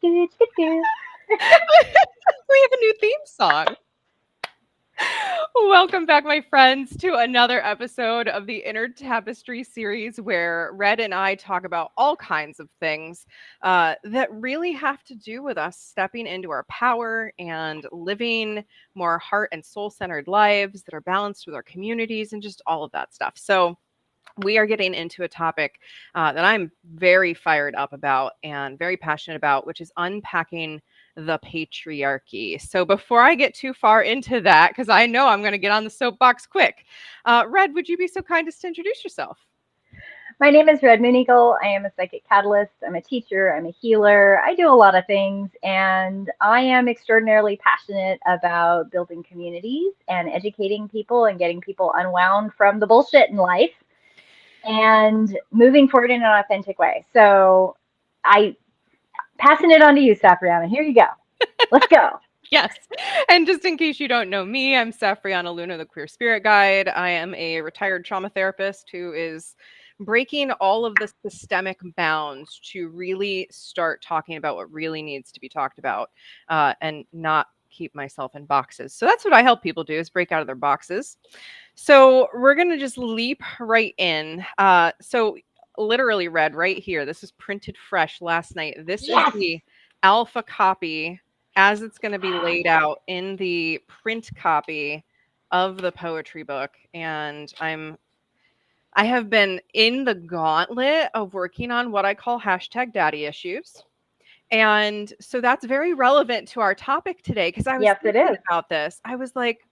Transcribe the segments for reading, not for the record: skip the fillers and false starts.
We have a new theme song. Welcome back, my friends, to another episode of the Inner Tapestry Series, where Red and I talk about all kinds of things that really have to do with us stepping into our power and living more heart and soul-centered lives that are balanced with our communities and just all of that stuff. So we are getting into a topic that I'm very fired up about and very passionate about, which is unpacking the patriarchy. So before I get too far into that, because I know I'm going to get on the soapbox quick, Red, would you be so kind as to introduce yourself? My name is Red MoonEagle. I am a psychic catalyst. I'm a teacher. I'm a healer. I do a lot of things, and I am extraordinarily passionate about building communities and educating people and getting people unwound from the bullshit in life and moving forward in an authentic way. So I passing it on to you, Safrianna. Here you go. Let's go. Yes. And just in case you don't know me, I'm Safrianna Luna, the Queer Spirit Guide. I am a retired trauma therapist who is breaking all of the systemic bounds to really start talking about what really needs to be talked about and not keep myself in boxes. So that's what I help people do, is break out of their boxes. So we're going to just leap right in. So literally, Red, right here, this is printed fresh last night. This is Yes. the alpha copy as it's going to be laid out in the print copy of the poetry book. And I have been in the gauntlet of working on what I call hashtag daddy issues. And so that's very relevant to our topic today, because I was Yes, it thinking is. about this. I was like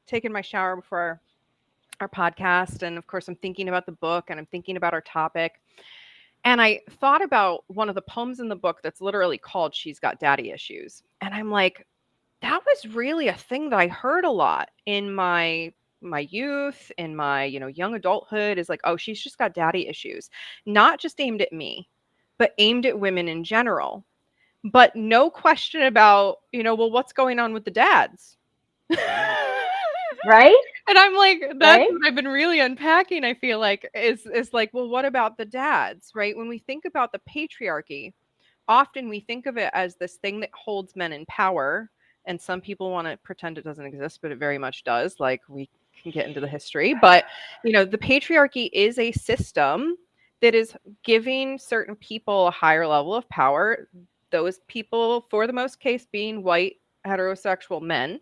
taking my shower before our podcast. And of course, I'm thinking about the book and I'm thinking about our topic. And I thought about one of the poems in the book that's literally called She's Got Daddy Issues. And I'm like, that was really a thing that I heard a lot in my youth, in my, young adulthood, is like, oh, she's just got daddy issues. Not just aimed at me, but aimed at women in general. But no question about, well, what's going on with the dads? Right? And I'm like, that's Right? what I've been really unpacking, I feel like, is like, well, what about the dads, right? When we think about the patriarchy, often we think of it as this thing that holds men in power. And some people want to pretend it doesn't exist, but it very much does. Like, we can get into the history. But, the patriarchy is a system that is giving certain people a higher level of power. Those people, for the most case, being white, heterosexual men,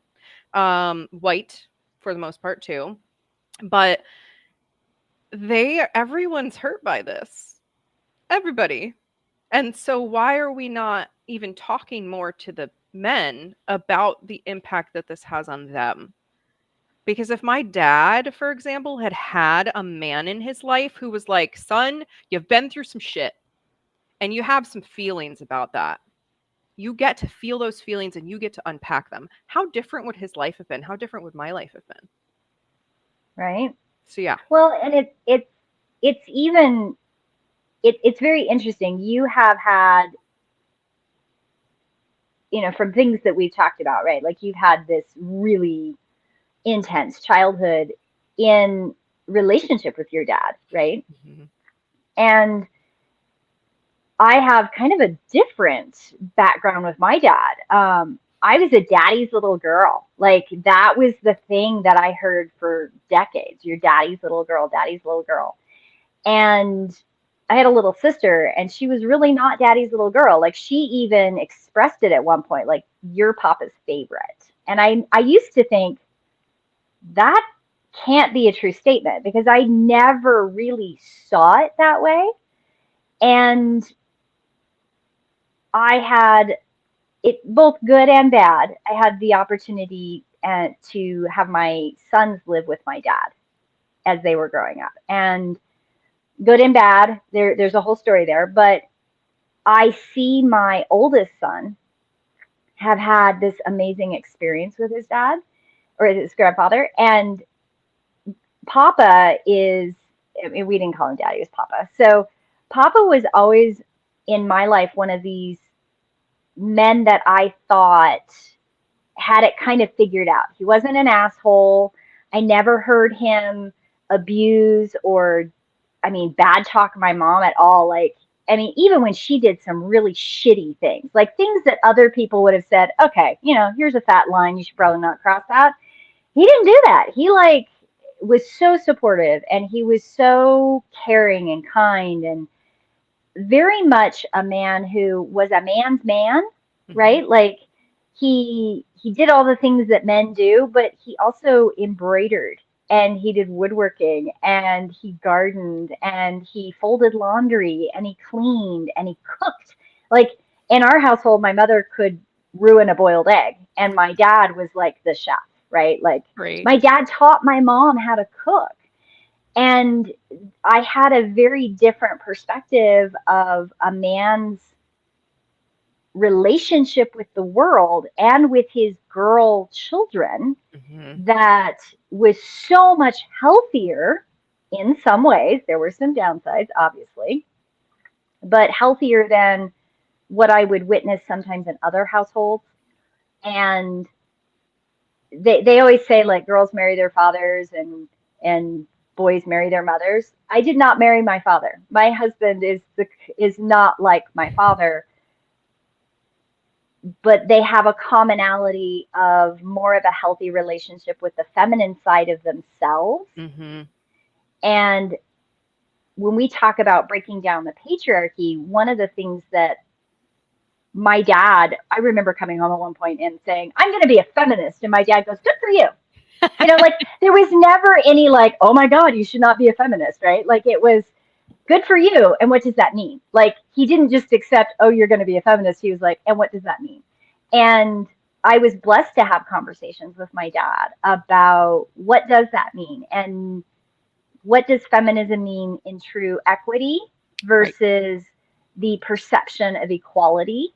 white for the most part too. But everyone's hurt by this. Everybody. And so why are we not even talking more to the men about the impact that this has on them? Because if my dad, for example, had a man in his life who was like, son, you've been through some shit and you have some feelings about that. You get to feel those feelings and you get to unpack them. How different would his life have been? How different would my life have been? Right. So yeah. Well, and it's even it's very interesting. You have had, from things that we've talked about, right? Like you've had this really intense childhood in relationship with your dad, right? Mhm. And I have kind of a different background with my dad. I was a daddy's little girl. Like that was the thing that I heard for decades. Your daddy's little girl, daddy's little girl. And I had a little sister, and she was really not daddy's little girl. Like she even expressed it at one point, like you're papa's favorite. And I used to think that can't be a true statement because I never really saw it that way. And I had it both good and bad. I had the opportunity to have my sons live with my dad as they were growing up. And good and bad, there's a whole story there. But I see my oldest son have had this amazing experience with his dad or his grandfather. And Papa is, I mean, we didn't call him daddy, it was Papa. So Papa was always in my life one of these men that I thought had it kind of figured out. He wasn't an asshole. I never heard him abuse or, I mean, bad talk my mom at all. Like I mean, even when she did some really shitty things, like things that other people would have said, okay, here's a fat line, you should probably not cross that. He didn't do that. He like was so supportive, and he was so caring and kind, and very much a man who was a man's man, Mhm. right? Like he did all the things that men do, but he also embroidered, and he did woodworking, and he gardened, and he folded laundry, and he cleaned, and he cooked. Like in our household, my mother could ruin a boiled egg, and my dad was like the chef, right? Like Great. my dad taught my mom how to cook. And I had a very different perspective of a man's relationship with the world and with his girl children Mhm. that was so much healthier in some ways. There were some downsides, obviously, but healthier than what I would witness sometimes in other households. And they always say like girls marry their fathers and boys marry their mothers. I did not marry my father. My husband is not like my father, but they have a commonality of more of a healthy relationship with the feminine side of themselves. Mhm. And when we talk about breaking down the patriarchy, one of the things that my dad, I remember coming home at one point and saying, I'm going to be a feminist. And my dad goes, good for you. Like there was never any like, oh my God, you should not be a feminist, right? Like it was good for you. And what does that mean? Like he didn't just accept, oh, you're going to be a feminist. He was like, and what does that mean? And I was blessed to have conversations with my dad about what does that mean and what does feminism mean in true equity Right. versus the perception of equality,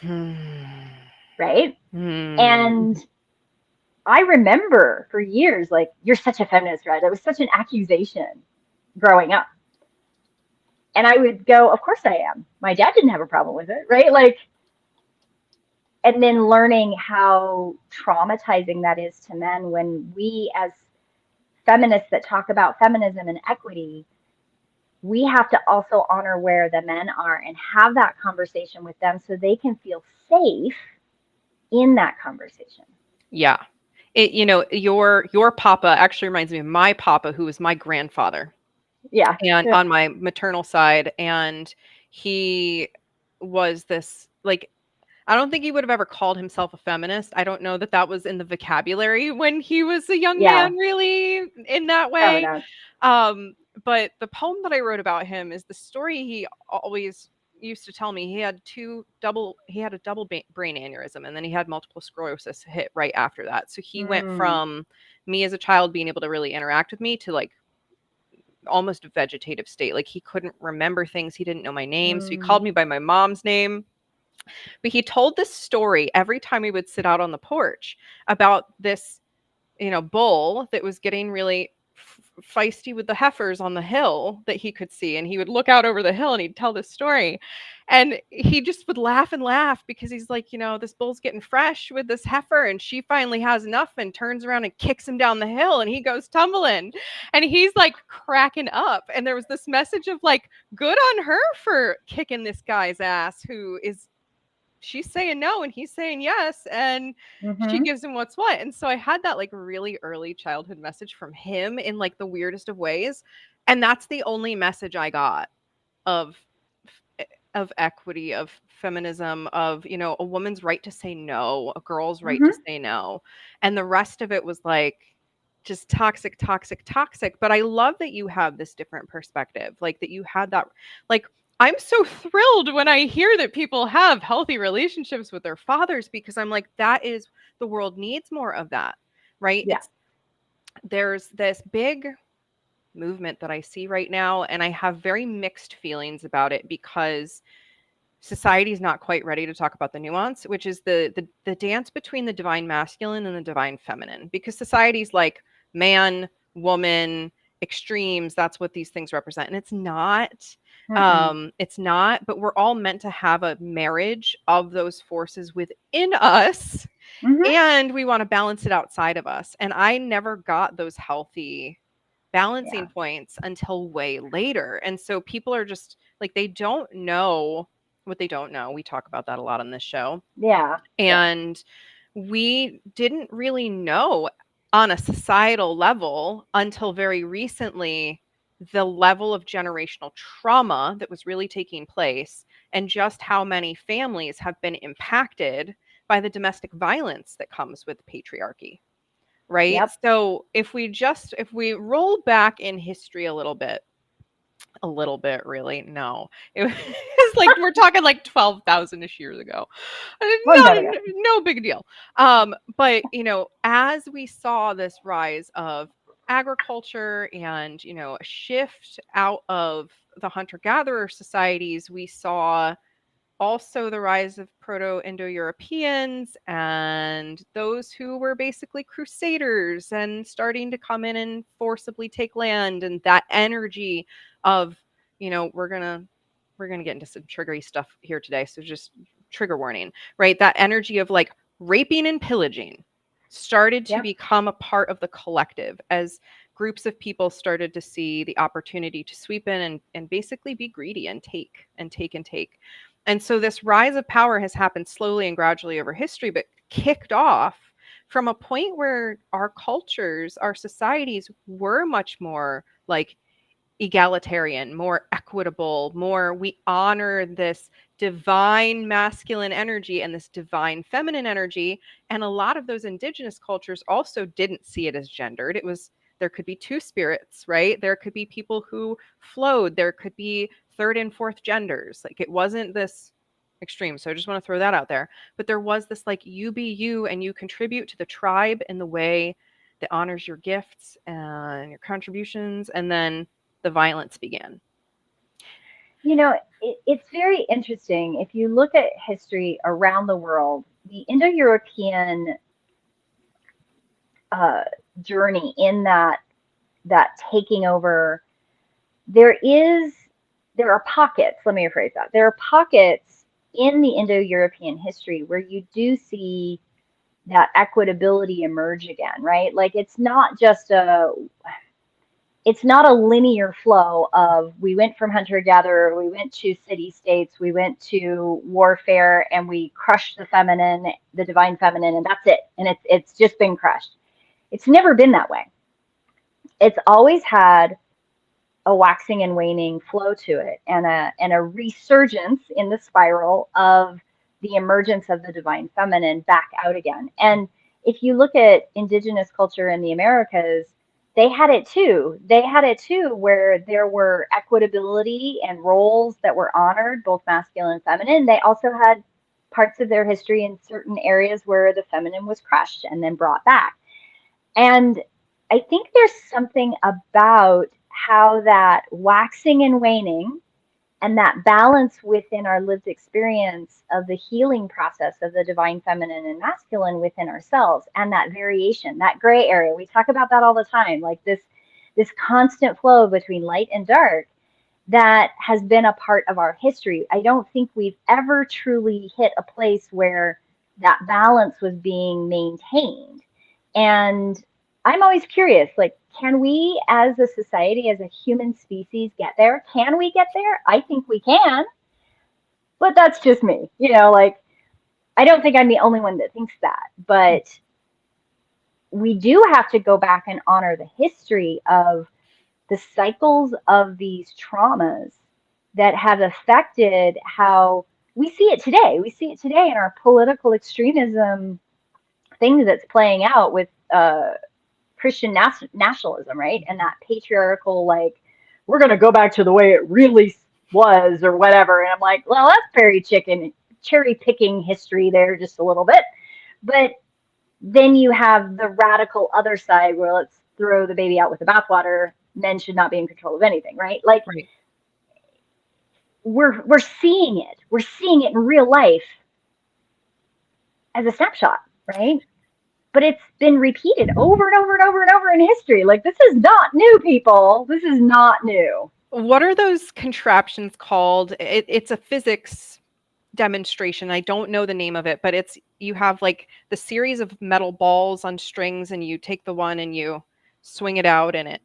Hmm. right? Hmm. And I remember for years, like, you're such a feminist, right? It was such an accusation growing up. And I would go, of course I am. My dad didn't have a problem with it, right? Like, and then learning how traumatizing that is to men when we, as feminists that talk about feminism and equity, we have to also honor where the men are and have that conversation with them so they can feel safe in that conversation. Yeah. Your papa actually reminds me of my papa, who was my grandfather, Yeah. and Yeah. on my maternal side, and he was this like I don't think he would have ever called himself a feminist. I don't know that that was in the vocabulary when he was a young Yeah. man, really, in that Probably way. not. Um, but the poem that I wrote about him is the story he always used to tell me. He had a double brain aneurysm, and then he had multiple sclerosis hit right after that. So he went Mm. from me as a child being able to really interact with me to like almost a vegetative state. Like he couldn't remember things. He didn't know my name. So he called Mm. me by my mom's name. But he told this story every time we would sit out on the porch about this, bull that was getting really feisty with the heifers on the hill that he could see. And he would look out over the hill and he'd tell this story. And he just would laugh and laugh because he's like, this bull's getting fresh with this heifer. And she finally has enough and turns around and kicks him down the hill and he goes tumbling. And he's like cracking up. And there was this message of like, good on her for kicking this guy's ass who is she's saying no and he's saying yes, and she Mm-hmm. gives him what's what. And so I had that like really early childhood message from him in like the weirdest of ways, and that's the only message I got of of equity, of feminism, of a woman's right to say no, a girl's right to Mm-hmm. say no. And the rest of it was like just toxic, toxic, toxic. But I love that you have this different perspective, like that you had that. Like I'm so thrilled when I hear that people have healthy relationships with their fathers, because I'm like, that is, the world needs more of that, right? Yeah. There's this big movement that I see right now, and I have very mixed feelings about it because society is not quite ready to talk about the nuance, which is the dance between the divine masculine and the divine feminine. Because society's like man, woman, extremes. That's what these things represent, and it's not. Mm-mm. It's not. But we're all meant to have a marriage of those forces within us, Mm-hmm. and we want to balance it outside of us. And I never got those healthy balancing Yeah. points until way later. And so people are just like, they don't know what they don't know. We talk about that a lot on this show. Yeah. Yeah. And we didn't really know on a societal level until very recently the level of generational trauma that was really taking place and just how many families have been impacted by the domestic violence that comes with patriarchy, right? Yep. So if we roll back in history a little bit, really. No, it was like we're talking like 12,000-ish years ago. Long Not time ago. no big deal. But as we saw this rise of agriculture and a shift out of the hunter-gatherer societies, we saw also the rise of Proto-Indo-Europeans and those who were basically crusaders and starting to come in and forcibly take land, and that energy of, we're gonna get into some triggery stuff here today, so just trigger warning, right? That energy of like raping and pillaging started to Yep. become a part of the collective as groups of people started to see the opportunity to sweep in and basically be greedy and take and take and take. And so this rise of power has happened slowly and gradually over history, but kicked off from a point where our cultures, our societies were much more like egalitarian, more equitable, more we honor this divine masculine energy and this divine feminine energy. And a lot of those indigenous cultures also didn't see it as gendered. It was, there could be two spirits, right? There could be people who flowed, there could be third and fourth genders. Like it wasn't this extreme. So I just want to throw that out there. But there was this like, you be you and you contribute to the tribe in the way that honors your gifts and your contributions. And then the violence began. It's very interesting. If you look at history around the world, the Indo-European uh, journey in that taking over, there is there are pockets. Let me rephrase that. There are pockets in the Indo-European history where you do see that equitability emerge again, right? Like it's not a linear flow of we went from hunter gatherer, we went to city states, we went to warfare, and we crushed the feminine, the divine feminine, and that's it. And it's just been crushed. It's never been that way. It's always had a waxing and waning flow to it, and a resurgence in the spiral of the emergence of the divine feminine back out again. And if you look at indigenous culture in the Americas, they had it too. They had it too, where there were equitability and roles that were honored, both masculine and feminine. They also had parts of their history in certain areas where the feminine was crushed and then brought back. And I think there's something about how that waxing and waning and that balance within our lived experience of the healing process of the divine feminine and masculine within ourselves, and that variation, that gray area. We talk about that all the time, like this constant flow between light and dark that has been a part of our history. I don't think we've ever truly hit a place where that balance was being maintained. And I'm always curious, like, can we as a society, as a human species, get there? Can we get there? I think we can, but that's just me. Like, I don't think I'm the only one that thinks that, but we do have to go back and honor the history of the cycles of these traumas that have affected how we see it today. We see it today in our political extremism thing that's playing out with Christian nationalism, right? And that patriarchal, like, we're going to go back to the way it really was or whatever. And I'm like, well, that's cherry picking history there just a little bit. But then you have the radical other side where let's throw the baby out with the bathwater. Men should not be in control of anything, right? Like, Right. we're seeing it. We're seeing it in real life as a snapshot, right? But it's been repeated over and over and over and over in history. Like, this is not new, people. This is not new. What are those contraptions called? It's a physics demonstration. I don't know the name of it, but it's, you have like the series of metal balls on strings and you take the one and you swing it out and it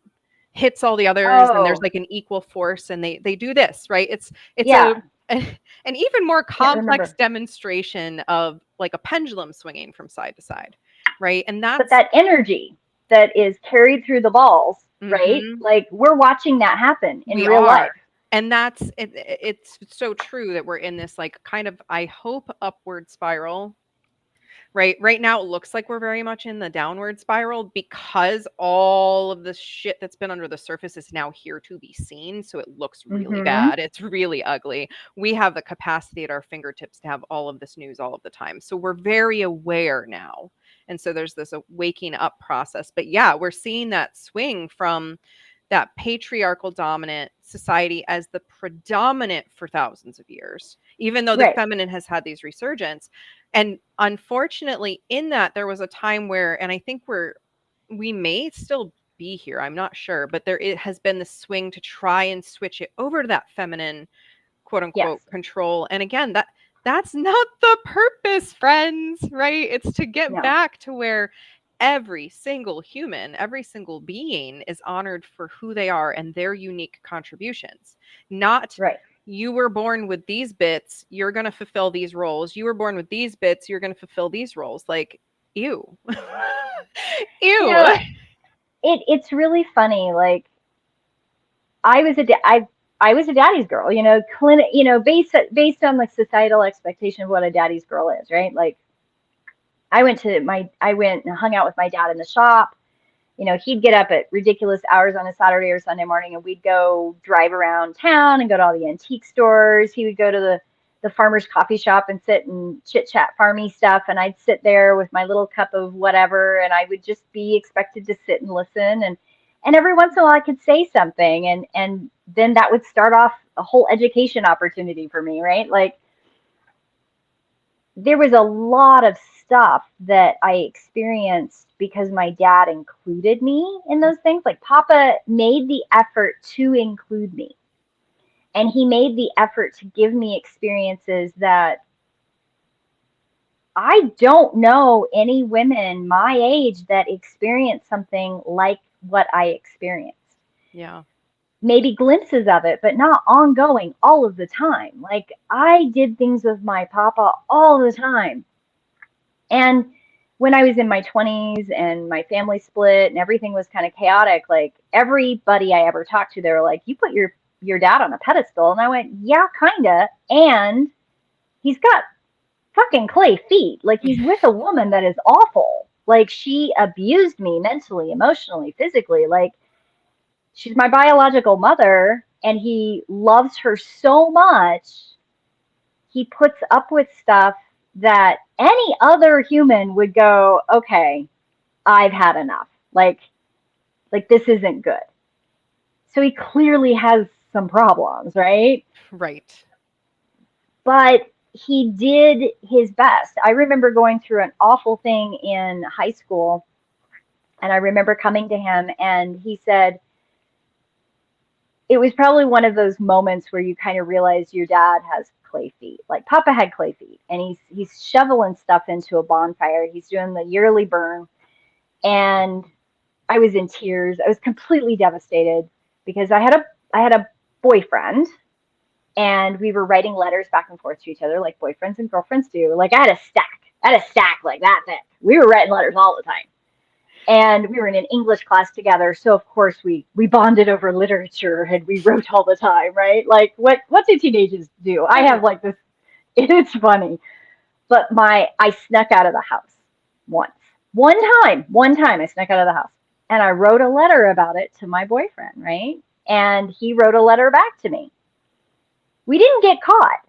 hits all the others, and there's Oh, like an equal force, and they do this, right? It's yeah. an even more Can't complex remember. demonstration of like a pendulum swinging from side to side, right? And But that's that energy that is carried through the balls, right? mhm, Like we're watching that happen in we real are. life. And it's so true that we're in this like kind of, I hope, upward spiral. Right now, it looks like we're very much in the downward spiral because all of the shit that's been under the surface is now here to be seen. So it looks really Hmm. bad. It's really ugly. We have the capacity at our fingertips to have all of this news all of the time. So we're very aware now. And so there's this waking up process. But yeah, we're seeing that swing from that patriarchal dominant society as the predominant for thousands of years, even though the Right. feminine has had these resurgence. And unfortunately, in that, there was a time where, and I think we may still be here, I'm not sure, but there it has been the swing to try and switch it over to that feminine, quote Yes. unquote, control. And again, that's not the purpose, friends, right? It's to get No. back to where every single human, every single being is honored for who they are and their unique contributions, not Right. you were born with these bits, you're going to fulfill these roles. You were born with these bits, you're going to fulfill these roles. Like, ew. You Ew. know, it's really funny. Like I was a I was a daddy's girl. Based on like societal expectation of what a daddy's girl is, right? Like I went and hung out with my dad in the shop. He'd get up at ridiculous hours on a Saturday or Sunday morning, and we'd go drive around town and go to all the antique stores. He would go to the farmer's coffee shop and sit and chit chat farmy stuff, and I'd sit there with my little cup of whatever, and I would just be expected to sit and listen, and every once in a while I could say something, and then that would start off a whole education opportunity for me, right? Like there was a lot of stuff that I experienced because my dad included me in those things. Like Papa made the effort to include me. And he made the effort to give me experiences that I don't know any women my age that experienced something like what I experienced. Yeah. Maybe glimpses of it, but not ongoing all of the time. Like I did things with my papa all the time. And when I was in my 20s and my family split and everything was kind of chaotic, like everybody I ever talked to, they were like, "You put your dad on a pedestal." And I went, "Yeah, kind of." And he's got fucking clay feet. Like he's with a woman that is awful. Like she abused me mentally, emotionally, physically. Like she's my biological mother and he loves her so much. He puts up with stuff that any other human would go, "Okay, I've had enough. Like this isn't good." So he clearly has some problems, right? Right. But he did his best. I remember going through an awful thing in high school, and I remember coming to him, and he said, it was probably one of those moments where you kind of realize your dad has clay feet. Like Papa had clay feet, and he's shoveling stuff into a bonfire. He's doing the yearly burn, and I was in tears. I was completely devastated because I had a boyfriend, and we were writing letters back and forth to each other like boyfriends and girlfriends do. Like I had a stack. I had a stack like that thick. We were writing letters all the time. And we were in an English class together, so of course we bonded over literature and we wrote all the time, right? Like what do teenagers do? I have like this. It's funny, but I snuck out of the house once, one time I snuck out of the house, and I wrote a letter about it to my boyfriend, right? And he wrote a letter back to me. We didn't get caught,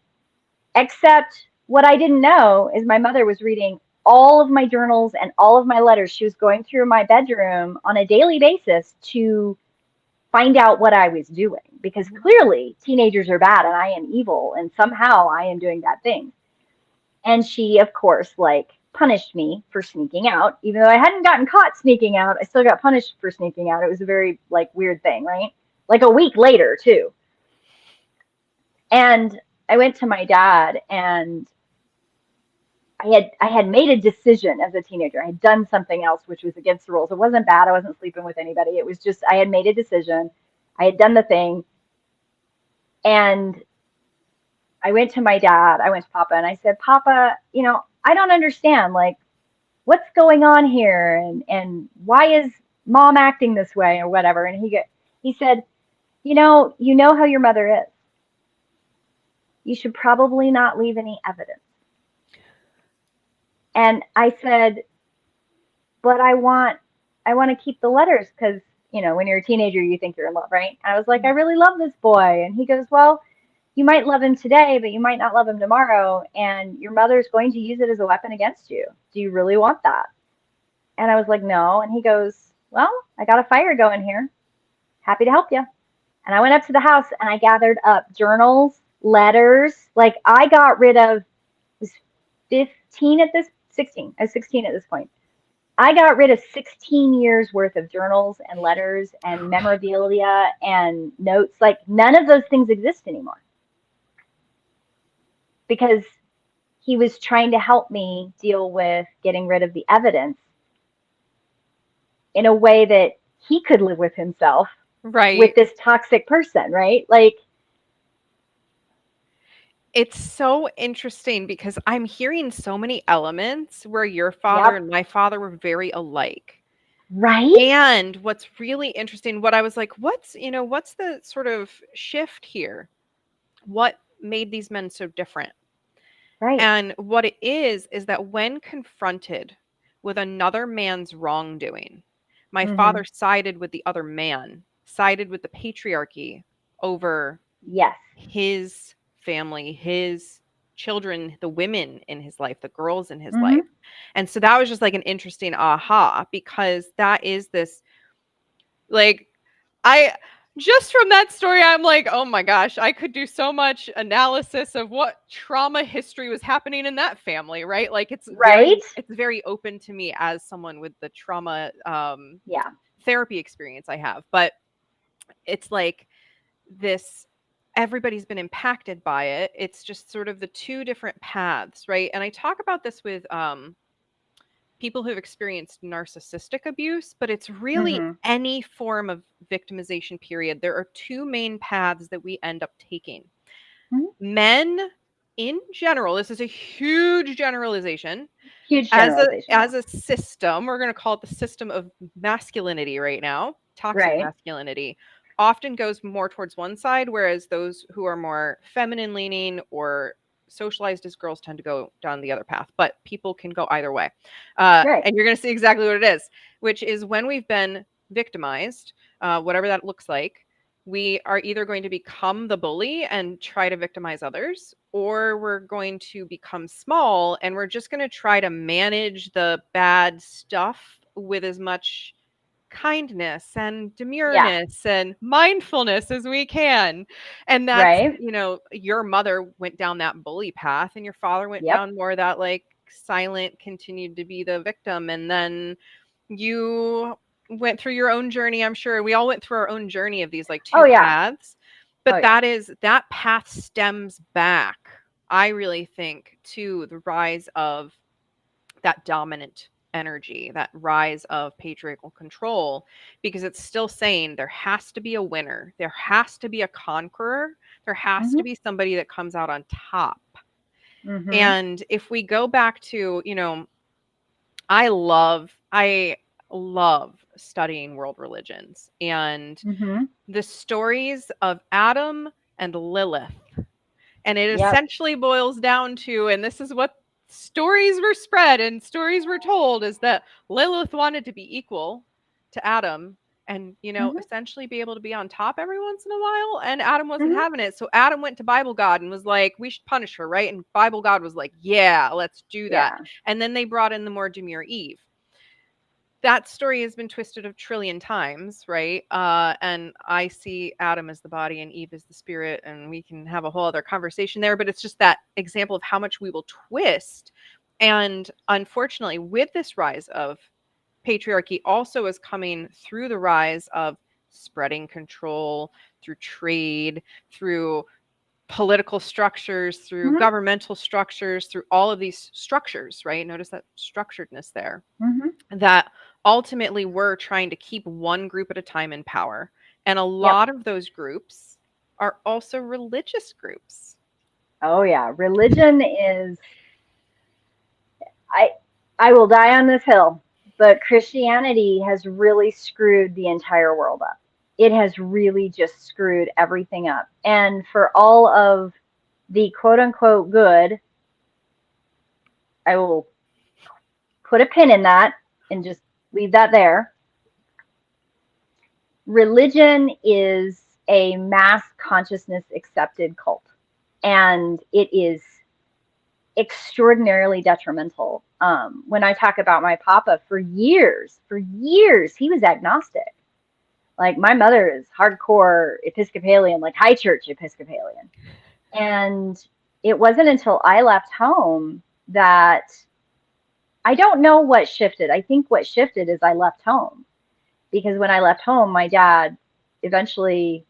except what I didn't know is my mother was reading all of my journals and all of my letters. She was going through my bedroom on a daily basis to find out what I was doing because clearly teenagers are bad and I am evil and somehow I am doing bad things. And she, of course, like punished me for sneaking out. Even though I hadn't gotten caught sneaking out, I still got punished for sneaking out. It was a very like weird thing, right? Like a week later, too. And I went to my dad and I had made a decision as a teenager. I had done something else which was against the rules. It wasn't bad. I wasn't sleeping with anybody. It was just I had made a decision. I had done the thing, and I went to my dad. I went to Papa, and I said, "Papa, I don't understand. Like, what's going on here, and why is mom acting this way or whatever?" And he said, "You know how your mother is. You should probably not leave any evidence." And I said, "But I want to keep the letters because, when you're a teenager, you think you're in love, right?" I was like, "I really love this boy." And he goes, "Well, you might love him today, but you might not love him tomorrow. And your mother's going to use it as a weapon against you. Do you really want that?" And I was like, "No." And he goes, "Well, I got a fire going here. Happy to help you." And I went up to the house and I gathered up journals, letters. Like I got rid of, I was 16. I was 16 at this point. I got rid of 16 years worth of journals and letters and memorabilia and notes. Like none of those things exist anymore because he was trying to help me deal with getting rid of the evidence in a way that he could live with himself with Right. this toxic person, right? Like, It's so interesting because I'm hearing so many elements where your father yep, and my father were very alike. right? And what's really interesting, what I was like, what's the sort of shift here? What made these men so different? Right. And what it is that when confronted with another man's wrongdoing, my Mm-hmm. father sided with the other man, sided with the patriarchy over Yes. his family, his children, the women in his life, the girls in his life. Mm-hmm. And so that was just like an interesting aha because that is this like I just from that story I'm like, "Oh my gosh, I could do so much analysis of what trauma history was happening in that family," right? Like Right? it's very open to me as someone with the trauma Yeah. therapy experience I have. But it's like this everybody's been impacted by it. It's just sort of the two different paths, right? And I talk about this with people who've experienced narcissistic abuse, but it's really Mm-hmm. any form of victimization period. There are two main paths that we end up taking. Mm-hmm. Men in general, this is a huge generalization, Huge as a generalization, yeah. as a system, we're going to call it the system of masculinity right now, toxic Right. masculinity, often goes more towards one side, whereas those who are more feminine leaning or socialized as girls tend to go down the other path. But people can go either way. Right. And you're going to see exactly what it is, which is when we've been victimized, whatever that looks like, we are either going to become the bully and try to victimize others, or we're going to become small and we're just going to try to manage the bad stuff with as much kindness and Yeah. demureness and mindfulness as we can. And that's, Right. your mother went down that bully path and your father went Yep. down more that like silent, continued to be the victim. And then you went through your own journey. I'm sure we all went through our own journey of these like Oh two yeah. paths. Oh But yeah. that path stems back, I really think, to the rise of that dominant energy, that rise of patriarchal control, because it's still saying there has to be a winner, there has to be a conqueror, there has Mm-hmm. to be somebody that comes out on top. Mm-hmm. And if we go back to, I love studying world religions and Mm-hmm. the stories of Adam and Lilith. And it Yep. essentially boils down to, and this is what stories were spread and stories were told, is that Lilith wanted to be equal to Adam and, Mm-hmm. essentially be able to be on top every once in a while. And Adam wasn't Mm-hmm. having it. So Adam went to Bible God and was like, we should punish her, right? And Bible God was like, yeah, let's do that. Yeah. And then they brought in the more demure Eve. That story has been twisted a trillion times, right? And I see Adam as the body and Eve as the spirit, and we can have a whole other conversation there. But it's just that example of how much we will twist. And unfortunately, with this rise of patriarchy, also is coming through the rise of spreading control, through trade, through political structures, through Mhm. governmental structures, through all of these structures, right? Notice that structuredness there, Mhm. that ultimately we're trying to keep one group at a time in power. And a Yep. lot of those groups are also religious groups. Oh yeah, religion is I I will die on this hill, but Christianity has really screwed the entire world up. It has really just screwed everything up. And for all of the quote unquote good, I will put a pin in that and just leave that there. Religion is a mass consciousness accepted cult, and it is extraordinarily detrimental. When I talk about my papa, for years, he was agnostic. Like my mother is hardcore Episcopalian, like high church Episcopalian. And it wasn't until I left home that I don't know what shifted. I think what shifted is I left home, because when I left home, my dad eventually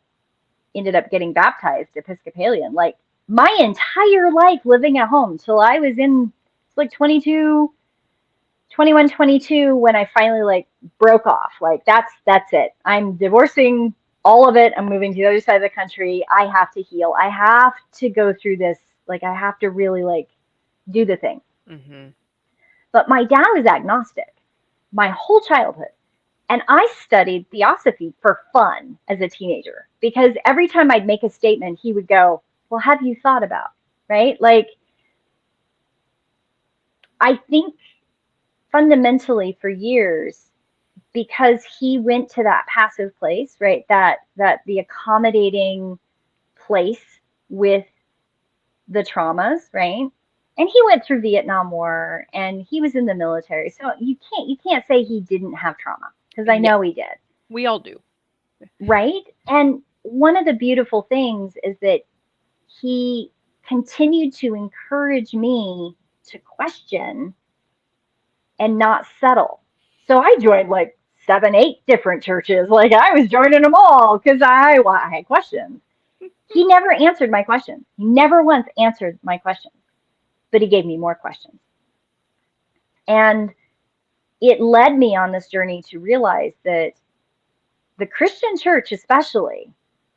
ended up getting baptized Episcopalian. Like my entire life living at home till I was in like 22, 21, 22, when I finally like broke off. Like that's it. I'm divorcing all of it. I'm moving to the other side of the country. I have to heal. I have to go through this. Like I have to really like do the thing. Mm-hmm. But my dad was agnostic my whole childhood. And I studied theosophy for fun as a teenager, because every time I'd make a statement, he would go, well, have you thought about, right? Like, I think fundamentally for years, because he went to that passive place, right? That the accommodating place with the traumas, right? And he went through Vietnam War and he was in the military. So you can't say he didn't have trauma, because I Yeah, know he did. we all do. Right? And one of the beautiful things is that he continued to encourage me to question and not settle. So I joined like 7, 8 different churches. Like I was joining them all because I had questions. He never answered my questions. He never once answered my questions, but he gave me more questions. And it led me on this journey to realize that the Christian church, especially,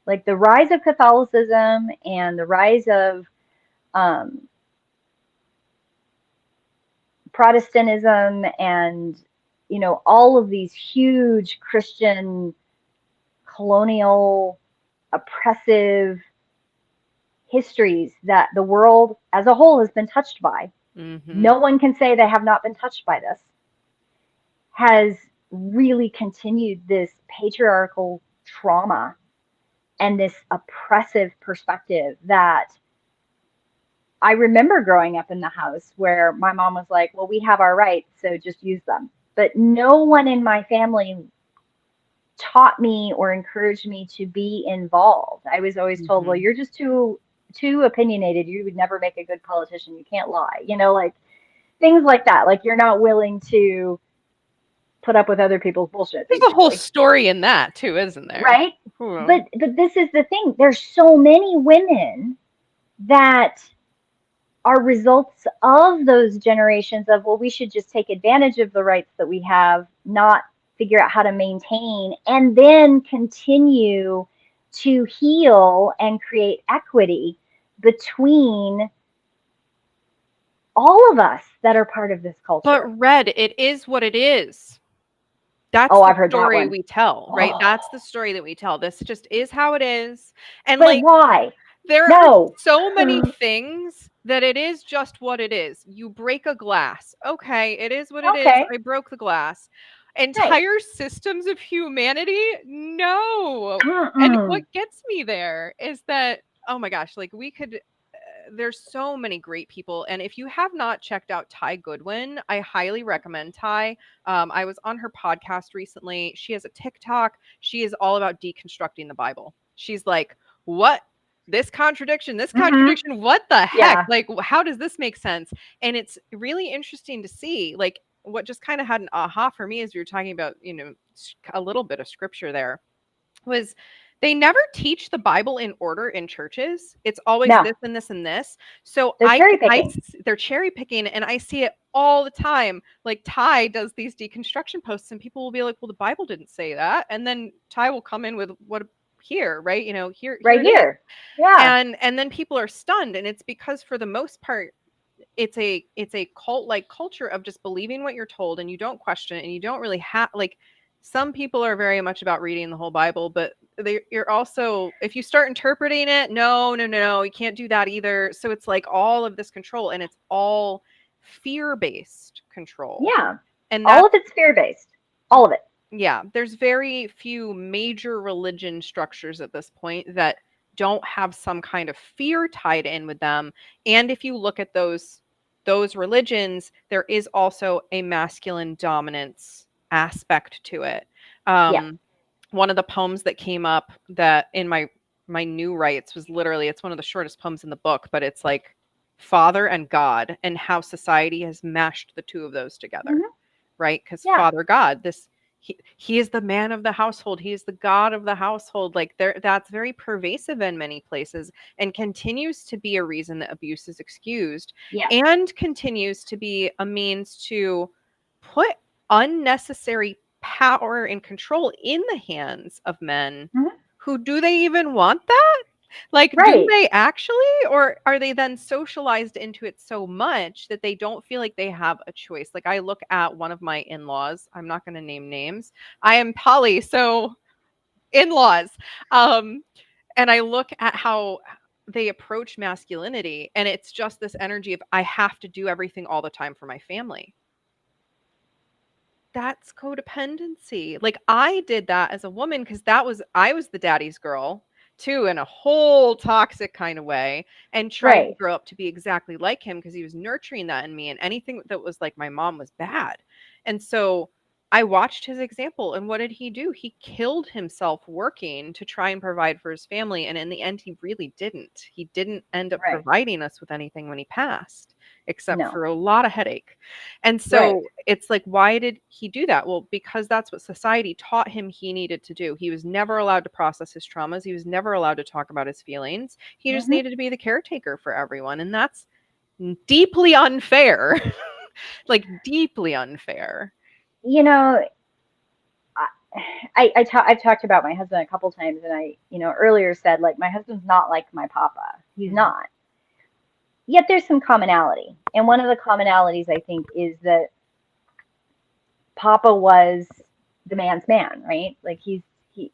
like the rise of Catholicism and the rise of um, Protestantism, and all of these huge Christian colonial oppressive histories that the world as a whole has been touched by. Mm-hmm. No one can say they have not been touched by this. Has really continued this patriarchal trauma and this oppressive perspective that I remember growing up in the house where my mom was like, well, we have our rights, so just use them. But no one in my family taught me or encouraged me to be involved. I was always told, well, Mm-hmm. you're just too opinionated. You would never make a good politician. You can't lie. Like things like that. Like you're not willing to put up with other people's bullshit, There's a whole basically. story in that too, isn't there? Right? Ooh. But this is the thing. There's so many women that are results of those generations of, well, we should just take advantage of the rights that we have, not figure out how to maintain, and then continue to heal and create equity between all of us that are part of this culture. But Red, it is what it is. That's Oh, the I've heard that story one. we tell, right? Oh, That's the story that we tell. This just is how it is. And but like why? there are No. so many things that it is just what it is. You break a glass. Okay, it is what it is. Okay. I broke the glass. Right. Entire systems of humanity? No. And what Mm-mm. gets me there is that, oh my gosh, like there's so many great people. And if you have not checked out Ty Goodwin, I highly recommend Ty. I was on her podcast recently. She has a TikTok. She is all about deconstructing the Bible. She's like, what? This Mm-hmm. contradiction, what the heck? Yeah. Like, how does this make sense? And it's really interesting to see, like, what just kind of had an aha for me as we were talking about, a little bit of scripture there was They never teach the Bible in order in churches. It's always No, this and this and this. So they're cherry picking. they're cherry picking, and I see it all the time. Like Ty does these deconstruction posts, and people will be like, "Well, the Bible didn't say that," and then Ty will come in with what here, right? You know, here Right it is, here. Yeah. and then people are stunned, and it's because for the most part, it's a cult like culture of just believing what you're told, and you don't question it, and you don't really have like. Some people are very much about reading the whole Bible, but you're also, if you start interpreting it, no, you can't do that either. So it's like all of this control, and it's all fear-based control. Yeah. And All that's, of it's fear based. All of it. yeah, there's very few major religion structures at this point that don't have some kind of fear tied in with them. And if you look at those religions, there is also a masculine dominance aspect to it. Yeah. One of the poems that came up that in my new rights was literally, it's one of the shortest poems in the book, but it's like father and God and how society has mashed the two of those together, Hmm. right? Because Yeah. Father God, he is the man of the household, he is the God of the household. Like there, that's very pervasive in many places, and continues to be a reason that abuse is excused, Yeah. and continues to be a means to put unnecessary power and control in the hands of men Hmm. who, do they even want that? Like, do Right. they actually, or are they then socialized into it so much that they don't feel like they have a choice? Like, I look at one of my in-laws, I'm not going to name names. I am poly, so in-laws. Um, and I look at how they approach masculinity, and it's just this energy of, I have to do everything all the time for my family. That's codependency. Like, I did that as a woman because I was the daddy's girl too, in a whole toxic kind of way, and tried to Right. grow up to be exactly like him because he was nurturing that in me, and anything that was like my mom was bad. And so I watched his example, and what did he do? He killed himself working to try and provide for his family, and in the end he really didn't. He didn't end up Right. providing us with anything when he passed, except No. for a lot of headache. And Right. so it's like, why did he do that? Well, because that's what society taught him he needed to do. He was never allowed to process his traumas. He was never allowed to talk about his feelings. He just Hmm. needed to be the caretaker for everyone. And that's deeply unfair. Like, deeply unfair. You know, I've talked about my husband a couple times, and earlier said, like, my husband's not like my papa. He's Mhm. not. Yet there's some commonality. And one of the commonalities, I think, is that papa was the man's man, right? Like he he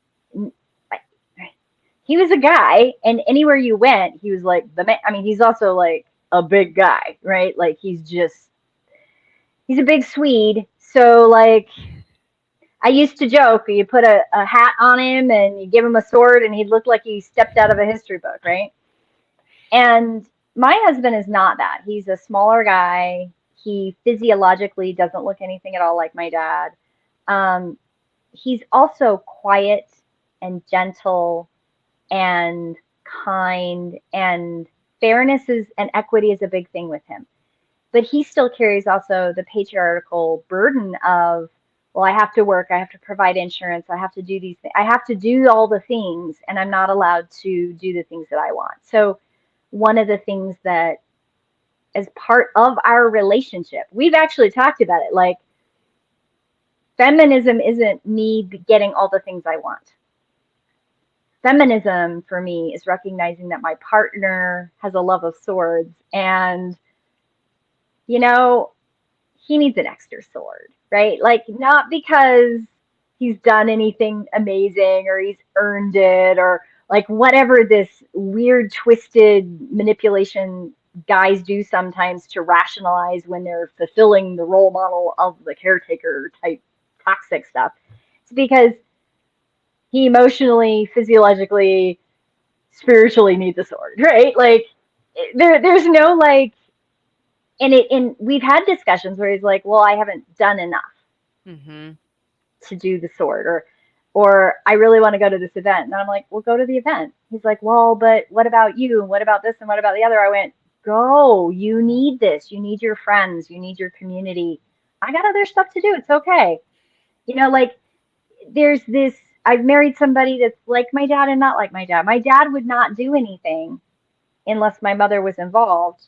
was a guy, and anywhere you went, he was like the man. I mean, he's also like a big guy, right? Like he's a big Swede. So like I used to joke, you put a hat on him and you give him a sword, and he'd look like he stepped out of a history book, right? And my husband is not that. He's a smaller guy. He physiologically doesn't look anything at all like my dad. Um, he's also quiet and gentle and kind, and fairness is and equity is a big thing with him. But he still carries also the patriarchal burden of, well, I have to work, I have to provide insurance, I have to do these things, I have to do all the things, and I'm not allowed to do the things that I want. So one of the things that, as part of our relationship, we've actually talked about it, like, feminism isn't me getting all the things I want. Feminism for me is recognizing that my partner has a love of swords, and you know he needs an extra sword, right? Like, not because he's done anything amazing or he's earned it, or like whatever this weird twisted manipulation guys do sometimes to rationalize when they're fulfilling the role model of the caretaker type toxic stuff. It's because he emotionally, physiologically, spiritually needs a sword, right? Like there's no like, and we've had discussions where he's like, well, I haven't done enough Mhm. to do the sword, or I really want to go to this event. And I'm like, well, go to the event. He's like, well, but what about you? And what about this? And what about the other? I went, go. You need this. You need your friends. You need your community. I got other stuff to do. It's okay. Like, there's this. I've married somebody that's like my dad and not like my dad. My dad would not do anything unless my mother was involved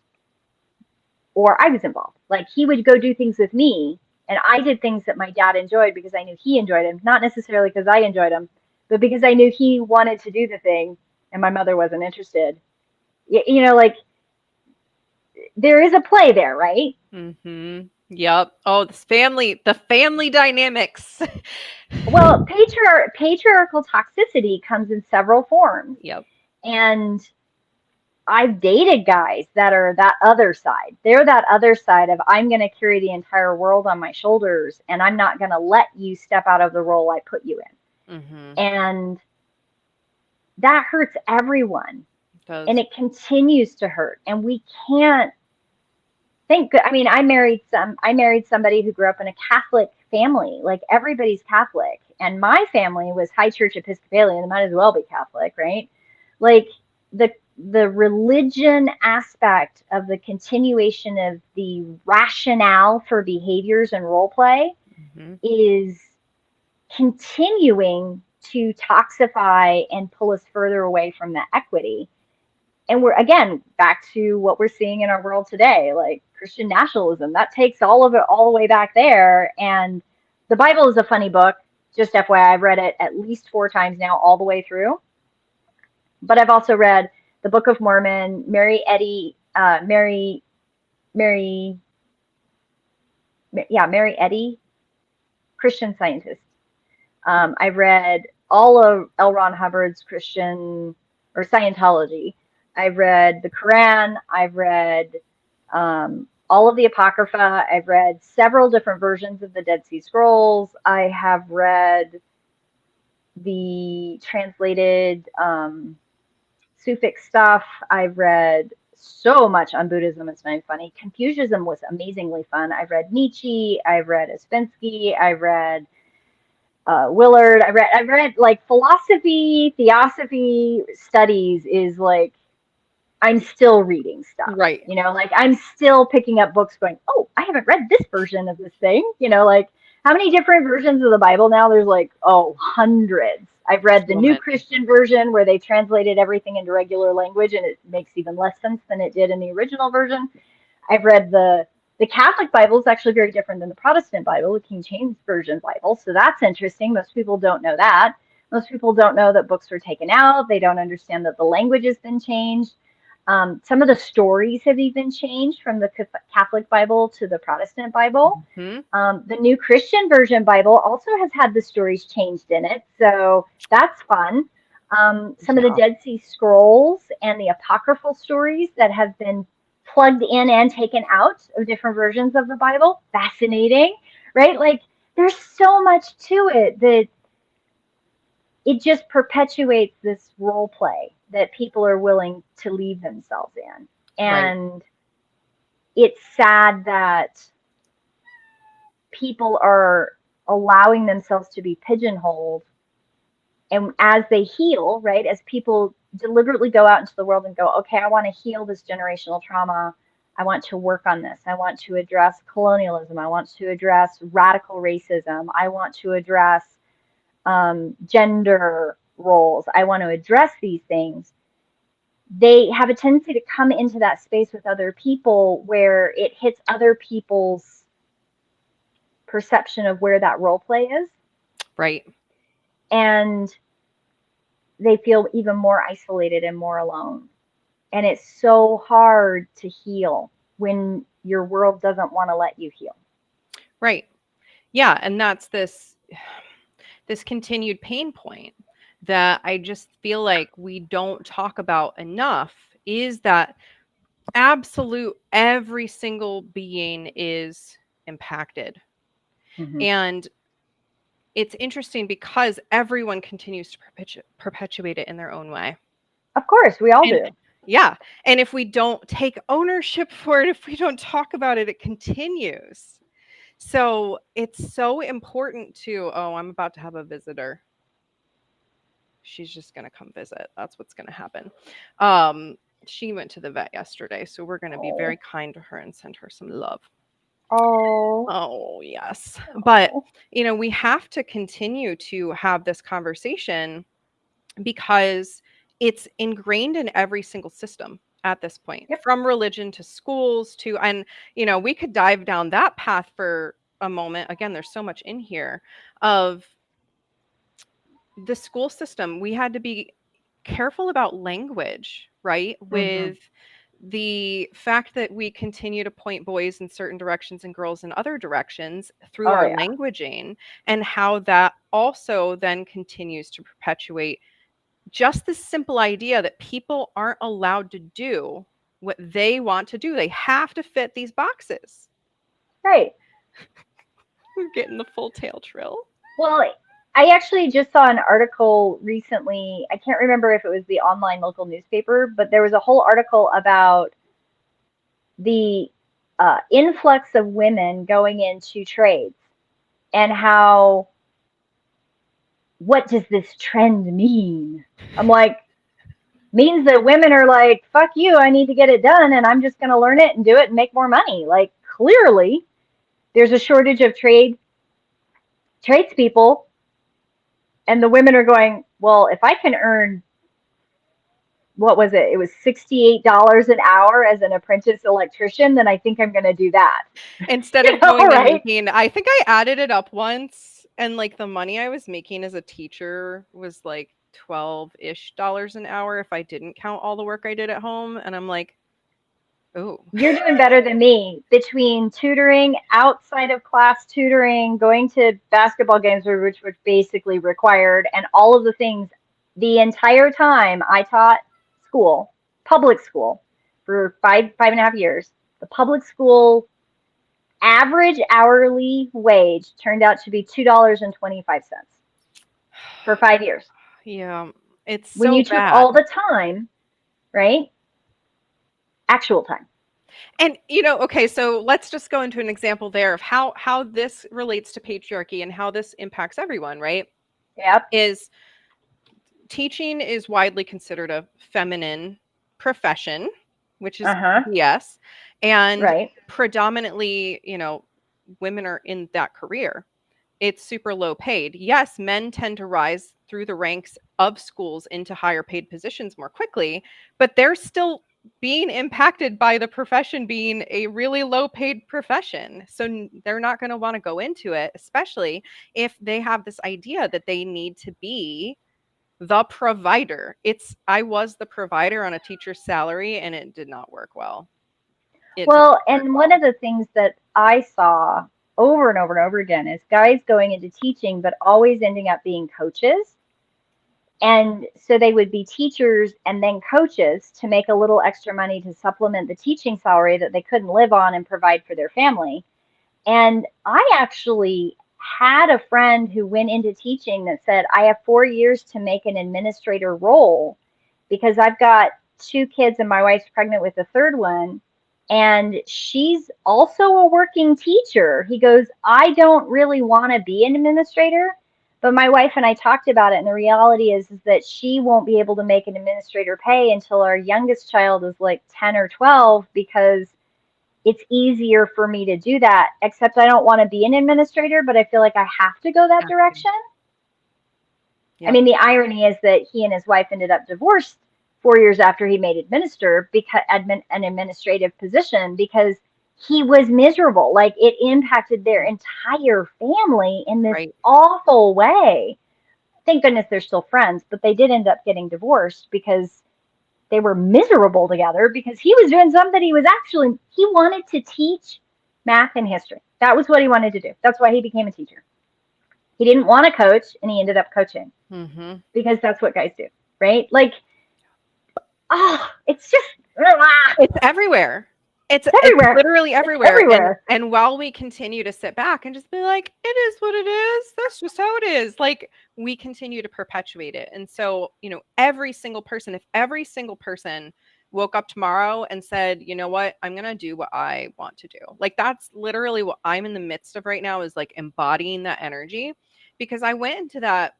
or I was involved. Like he would go do things with me, and I did things that my dad enjoyed because I knew he enjoyed them, not necessarily because I enjoyed them, but because I knew he wanted to do the thing and my mother wasn't interested. Like there is a play there, right? Mm-hmm. Yep. Oh, the family dynamics. Well, patriarchal toxicity comes in several forms. Yep. And I've dated guys that are that other side. They're that other side of I'm going to carry the entire world on my shoulders and I'm not going to let you step out of the role I put you in. Mm-hmm. And that hurts everyone. It does. And it continues to hurt. And we can't think. I mean, I married somebody who grew up in a Catholic family. Like everybody's Catholic. And my family was high church Episcopalian. It might as well be Catholic, right? Like the religion aspect of the continuation of the rationale for behaviors and role play Mm-hmm. is continuing to toxify and pull us further away from the equity. And we're again back to what we're seeing in our world today, like Christian nationalism. That takes all of it all the way back there. And the Bible is a funny book. Just FYI, I've read it at least 4 times now, all the way through. But I've also read the Book of Mormon, Mary, Mary Eddy, Christian Scientist. I've read all of L. Ron Hubbard's Christian or Scientology. I've read the Quran. I've read all of the Apocrypha. I've read several different versions of the Dead Sea Scrolls. I have read the translated Sufic stuff. I've read so much on Buddhism. It's not even funny. Confucianism was amazingly fun. I've read Nietzsche. I've read Ouspensky. I've read Willard. I've read like philosophy, theosophy studies is like I'm still reading stuff. Right. Like I'm still picking up books going, oh, I haven't read this version of this thing. Like how many different versions of the Bible now? There's like, oh, hundreds. I've read the So New many. Christian version where they translated everything into regular language and it makes even less sense than it did in the original version. I've read the Catholic Bible is actually very different than the Protestant Bible, the King James Version Bible. So that's interesting. Most people don't know that. Most people don't know that books were taken out. They don't understand that the language has been changed. Some of the stories have even changed from the Catholic Bible to the Protestant Bible. Mm-hmm. The New Christian Version Bible also has had the stories changed in it. So that's fun. Some of the Dead Sea Scrolls and the apocryphal stories that have been plugged in and taken out of different versions of the Bible. Fascinating, right? Like there's so much to it that it just perpetuates this role play that people are willing to leave themselves in. And right. It's sad that people are allowing themselves to be pigeonholed. And as they heal, right, as people deliberately go out into the world and go, okay, I want to heal this generational trauma. I want to work on this. I want to address colonialism. I want to address radical racism. I want to address gender roles. I want to address these things. They have a tendency to come into that space with other people where it hits other people's perception of where that role play is. Right. And they feel even more isolated and more alone. And it's so hard to heal when your world doesn't want to let you heal. Right. Yeah. And that's this continued pain point that I just feel like we don't talk about enough is that absolute every single being is impacted. Mm-hmm. And it's interesting because everyone continues to perpetuate it in their own way. Of course, we all do. Yeah. And if we don't take ownership for it, if we don't talk about it, it continues. So it's so important to, I'm about to have a visitor. She's just going to come visit. That's what's going to happen. She went to the vet yesterday, so we're going to be very kind to her and send her some love. Oh. Oh, yes. But, Oh. we have to continue to have this conversation because it's ingrained in every single system at this point, Yep. from religion to schools to, and, we could dive down that path for a moment. Again, there's so much in here of the school system. We had to be careful about language, right? Mm-hmm. With the fact that we continue to point boys in certain directions and girls in other directions through Oh our yeah. languaging, and how that also then continues to perpetuate just this simple idea that people aren't allowed to do what they want to do. They have to fit these boxes. Right. We're getting the full tail trill. Well, I actually just saw an article recently. I can't remember if it was the online local newspaper, but there was a whole article about the influx of women going into trades and how, what does this trend mean? I'm like, means that women are like, fuck you, I need to get it done, and I'm just going to learn it and do it and make more money. Like, clearly, there's a shortage of tradespeople, and the women are going, well, if I can earn, what was it? It was $68 an hour as an apprentice electrician, then I think I'm going to do that. Instead You of know, going and right? making, I think I added it up once, and like the money I was making as a teacher was like 12-ish dollars an hour if I didn't count all the work I did at home. And I'm like, oh, You're doing better than me between tutoring, outside of class tutoring, going to basketball games, which was basically required, and all of the things. The entire time I taught school, public school, for 5.5 years, the public school average hourly wage turned out to be $2.25 for 5 years. yeah, it's When so you took bad. all the time, right? Actual time. And okay, so let's just go into an example there of how this relates to patriarchy and how this impacts everyone, right? Yep. Is teaching is widely considered a feminine profession, which is Uh-huh. BS. And Right. predominantly, women are in that career. It's super low paid. Yes, men tend to rise through the ranks of schools into higher paid positions more quickly, but they're still being impacted by the profession being a really low paid profession. So they're not going to want to go into it, especially if they have this idea that they need to be the provider. I was the provider on a teacher's salary, and it did not work well. It did Well, not work and one well. of the things that I saw over and over and over again is guys going into teaching, but always ending up being coaches. And so they would be teachers and then coaches to make a little extra money to supplement the teaching salary that they couldn't live on and provide for their family. And I actually had a friend who went into teaching that said, I have 4 years to make an administrator role because I've got two kids and my wife's pregnant with the third one. And she's also a working teacher. He goes, I don't really want to be an administrator, but my wife and I talked about it. And the reality is that she won't be able to make an administrator pay until our youngest child is like 10 or 12 because it's easier for me to do that, except I don't want to be an administrator, but I feel like I have to go that Have to. direction. I Yep. mean, the irony is that he and his wife ended up divorced 4 years after he made an administrative position because he was miserable. Like it impacted their entire family in this Right. awful way. Thank goodness they're still friends, but they did end up getting divorced because they were miserable together because he was doing something he wanted to teach math and history. That was what he wanted to do. That's why he became a teacher. He didn't want to coach and he ended up coaching Mm-hmm. because that's what guys do, right? Like, oh, it's just It's everywhere. It's everywhere. literally It's everywhere. And everywhere. and while we continue to sit back and just be like, it is what it is. That's just how it is. Like we continue to perpetuate it. And so, every single person, if every single person woke up tomorrow and said, you know what, I'm gonna do what I want to do. Like that's literally what I'm in the midst of right now, is like embodying that energy. Because I went into that,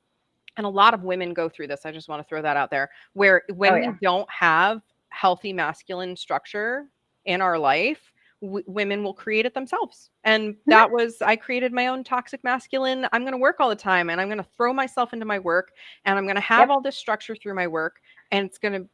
and a lot of women go through this. I just want to throw that out there, where Oh when we yeah. don't have healthy masculine structure in our life, women will create it themselves. And that was, I created my own toxic masculine. I'm going to work all the time and I'm going to throw myself into my work and I'm going to have all this structure through my work and it's going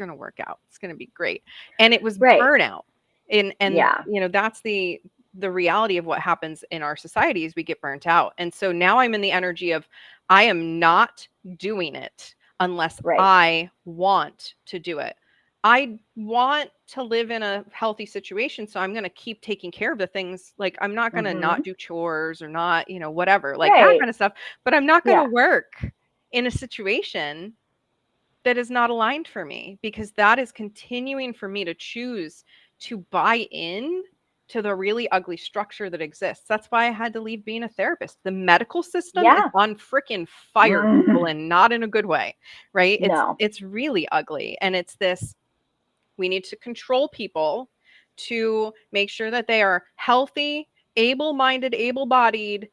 to work out. It's going to be great. And it was burnout. And you know, that's the reality of what happens in our society is we get burnt out. And so now I'm in the energy of I am not doing it unless I want to do it. I want to live in a healthy situation. So I'm going to keep taking care of the things. Like I'm not going to not do chores or not, you know, whatever, like that kind of stuff. But I'm not going to work in a situation that is not aligned for me, because that is continuing for me to choose to buy in to the really ugly structure that exists. That's why I had to leave being a therapist. The medical system is on freaking fire, people, and not in a good way, right? It's really ugly. And it's this, we need to control people to make sure that they are healthy, able-minded, able-bodied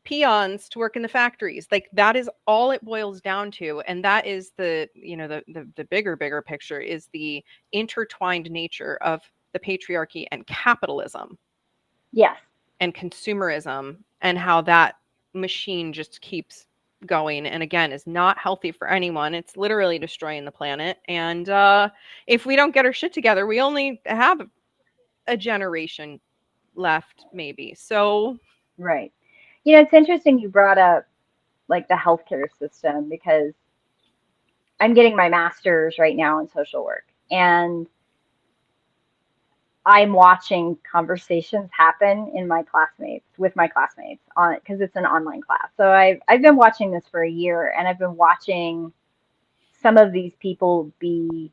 peons to work in the factories. Like that is all it boils down to. And that is the, you know, the bigger picture is the intertwined nature of the patriarchy and capitalism. Yes. And consumerism, and how that machine just keeps going, and again is not healthy for anyone. It's literally destroying the planet. And if we don't get our shit together, we only have a generation left, maybe. So right. You know, it's interesting you brought up like the healthcare system, because I'm getting my master's right now in social work, and I'm watching conversations happen in with my classmates on, because it's an online class. So I've been watching this for a year, and I've been watching some of these people be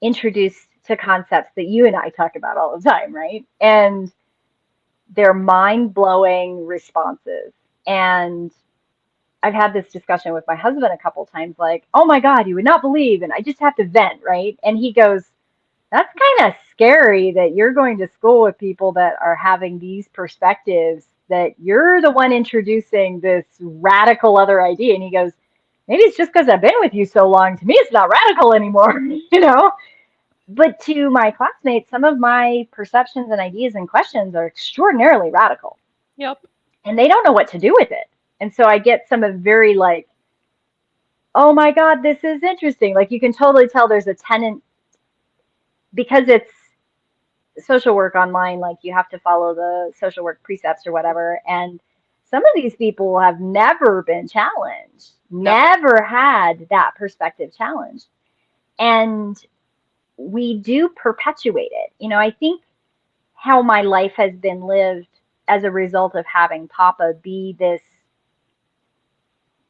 introduced to concepts that you and I talk about all the time, right? And they're mind-blowing responses. And I've had this discussion with my husband a couple times, like, oh my God, you would not believe, and I just have to vent, right? And he goes, that's kind of scary that you're going to school with people that are having these perspectives, that you're the one introducing this radical other idea. And he goes, maybe it's just because I've been with you so long. To me, it's not radical anymore, you know? But to my classmates, some of my perceptions and ideas and questions are extraordinarily radical. Yep. And they don't know what to do with it. And so I get some of very like, oh my God, this is interesting. Like you can totally tell there's a tenant, because it's social work online, like you have to follow the social work precepts or whatever. And some of these people have never been challenged, never had that perspective challenged. And we do perpetuate it. You know, I think how my life has been lived as a result of having Papa be this,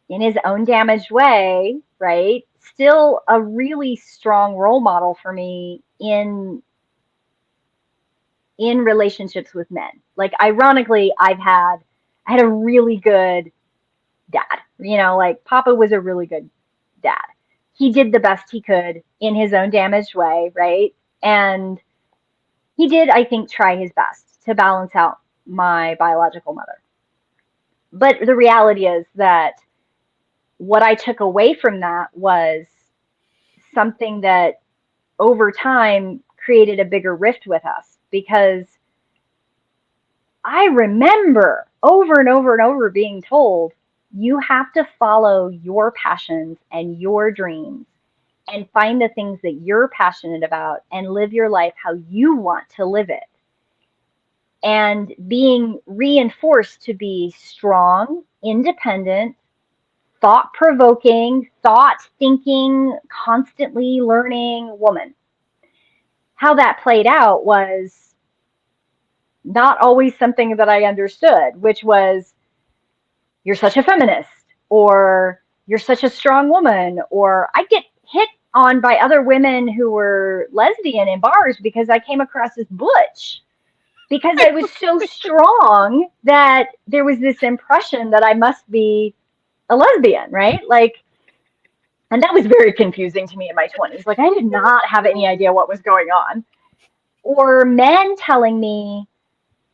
in his own damaged way, right? Still a really strong role model for me in relationships with men. Like ironically, I had a really good dad. You know, like Papa was a really good dad. He did the best he could in his own damaged way, right? And he did, I think, try his best to balance out my biological mother. But the reality is that what I took away from that was something that over time created a bigger rift with us, because I remember over and over and over being told, you have to follow your passions and your dreams and find the things that you're passionate about and live your life how you want to live it. And being reinforced to be strong, independent, thought-provoking, thought-thinking, constantly learning woman. How that played out was not always something that I understood, which was, you're such a feminist, or you're such a strong woman, or I get hit on by other women who were lesbian in bars because I came across as butch, because I was so strong that there was this impression that I must be a lesbian, right? Like, and that was very confusing to me in my 20s. Like, I did not have any idea what was going on. Or men telling me,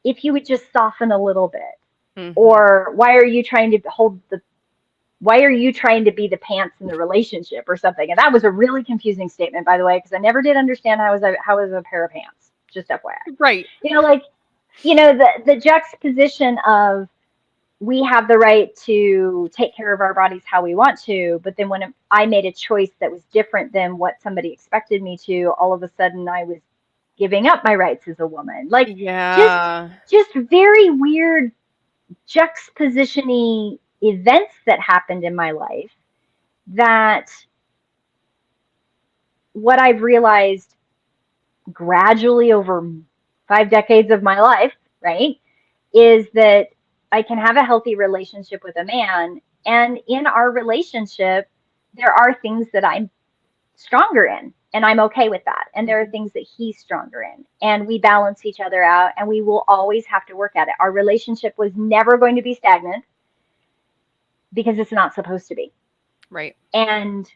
if you would just soften a little bit, or why are you trying to be the pants in the relationship or something? And that was a really confusing statement, by the way, because I never did understand how was a pair of pants. just FYI. Right. Like, the juxtaposition of we have the right to take care of our bodies how we want to, but then when I made a choice that was different than what somebody expected me to, all of a sudden I was giving up my rights as a woman. Like, just Yeah. just very weird juxtaposition-y events that happened in my life, that what I've realized gradually over 5 decades of my life, right, is that I can have a healthy relationship with a man, and in our relationship, there are things that I'm stronger in, and I'm okay with that. And there are things that he's stronger in, and we balance each other out, and we will always have to work at it. Our relationship was never going to be stagnant because it's not supposed to be. Right. And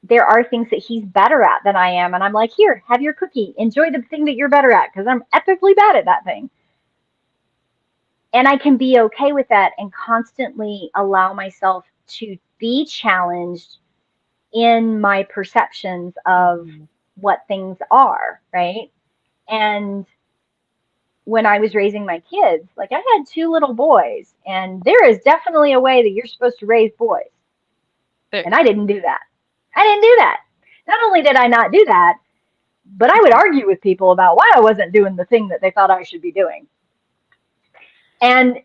there are things that he's better at than I am. And I'm like, here, have your cookie. Enjoy the thing that you're better at, because I'm epically bad at that thing. And I can be okay with that and constantly allow myself to be challenged in my perceptions of what things are, right? And when I was raising my kids, like, I had 2 little boys, and there is definitely a way that you're supposed to raise boys. And I didn't do that. I didn't do that. Not only did I not do that, but I would argue with people about why I wasn't doing the thing that they thought I should be doing. And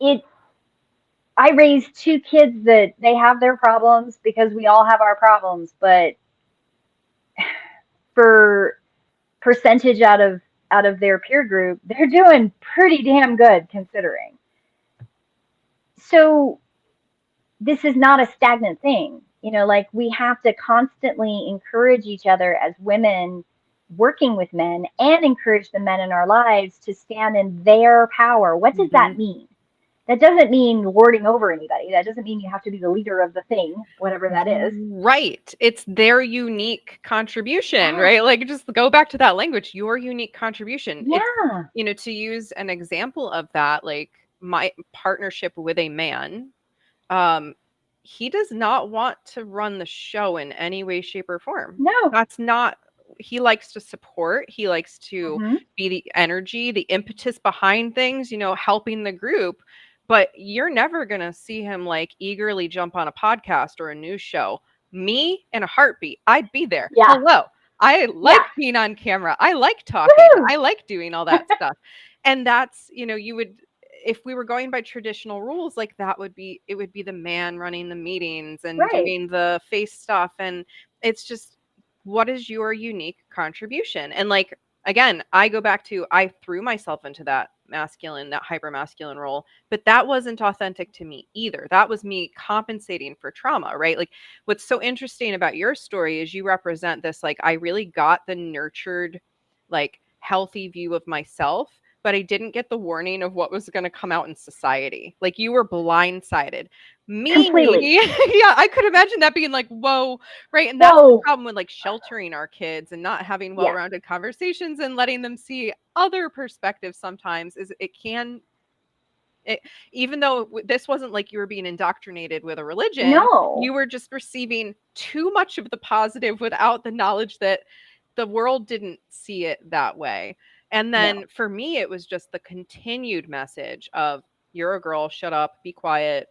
I raised 2 kids that they have their problems, because we all have our problems, but for percentage out of their peer group, they're doing pretty damn good considering. So this is not a stagnant thing. Like, we have to constantly encourage each other as women working with men, and encourage the men in our lives to stand in their power. What does that mean? That doesn't mean lording over anybody. That doesn't mean you have to be the leader of the thing, whatever that is. Right. It's their unique contribution, right? Like, just go back to that language, your unique contribution. Yeah. It's, to use an example of that, like my partnership with a man, he does not want to run the show in any way, shape, or form. No. That's not, he likes to support, he likes to be the energy, the impetus behind things, helping the group. But you're never going to see him like eagerly jump on a podcast or a news show. Me, in a heartbeat, I'd be there. Yeah. Hello. I like being on camera. I like talking. Woo! I like doing all that stuff. And that's, you would, if we were going by traditional rules, like, it would be the man running the meetings and doing the face stuff. And it's just, what is your unique contribution? And, like, again, I go back to, I threw myself into that hyper masculine role, but that wasn't authentic to me either. That was me compensating for trauma, right? Like, what's so interesting about your story is you represent this, like, I really got the nurtured, like, healthy view of myself, but I didn't get the warning of what was going to come out in society. Like, you were blindsided. Me, completely. Yeah, I could imagine that being like, whoa, right? And that's the problem with, like, sheltering our kids and not having well-rounded conversations and letting them see other perspectives sometimes, is even though this wasn't like you were being indoctrinated with a religion, you were just receiving too much of the positive without the knowledge that the world didn't see it that way. And then for me, it was just the continued message of, you're a girl, shut up, be quiet,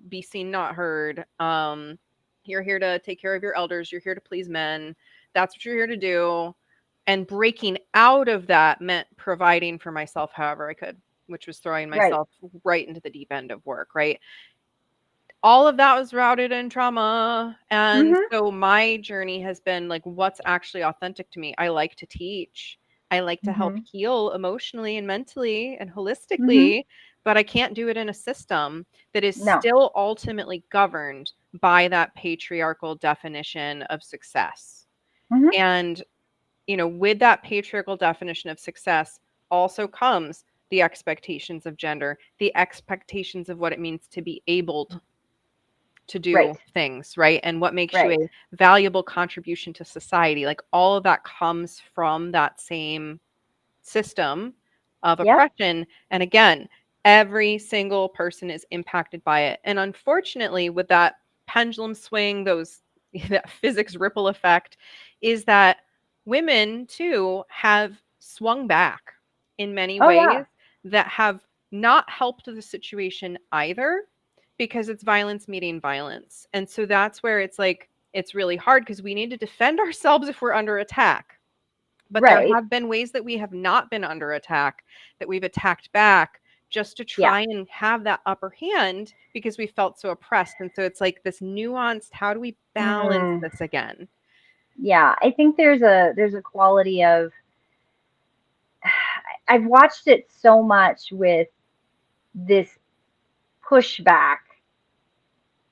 be seen, not heard. You're here to take care of your elders. You're here to please men. That's what you're here to do. And breaking out of that meant providing for myself however I could, which was throwing myself right into the deep end of work, right? All of that was routed in trauma. And so my journey has been like, what's actually authentic to me? I like to teach. I like to help heal emotionally and mentally and holistically, but I can't do it in a system that is still ultimately governed by that patriarchal definition of success. And, with that patriarchal definition of success also comes the expectations of gender, the expectations of what it means to be able to do things, right? And what makes you a valuable contribution to society. Like, all of that comes from that same system of oppression. And again, every single person is impacted by it. And unfortunately, with that pendulum swing, that physics ripple effect, is that women too have swung back in many Oh, ways yeah. that have not helped the situation either, because it's violence meeting violence. And so that's where it's like, it's really hard because we need to defend ourselves if we're under attack. But there Right. have been ways that we have not been under attack, that we've attacked back just to Yeah. try and have that upper hand because we felt so oppressed. And so it's like this nuanced, how do we balance Mm, this again? yeah. I think there's a quality of, I've watched it so much with this pushback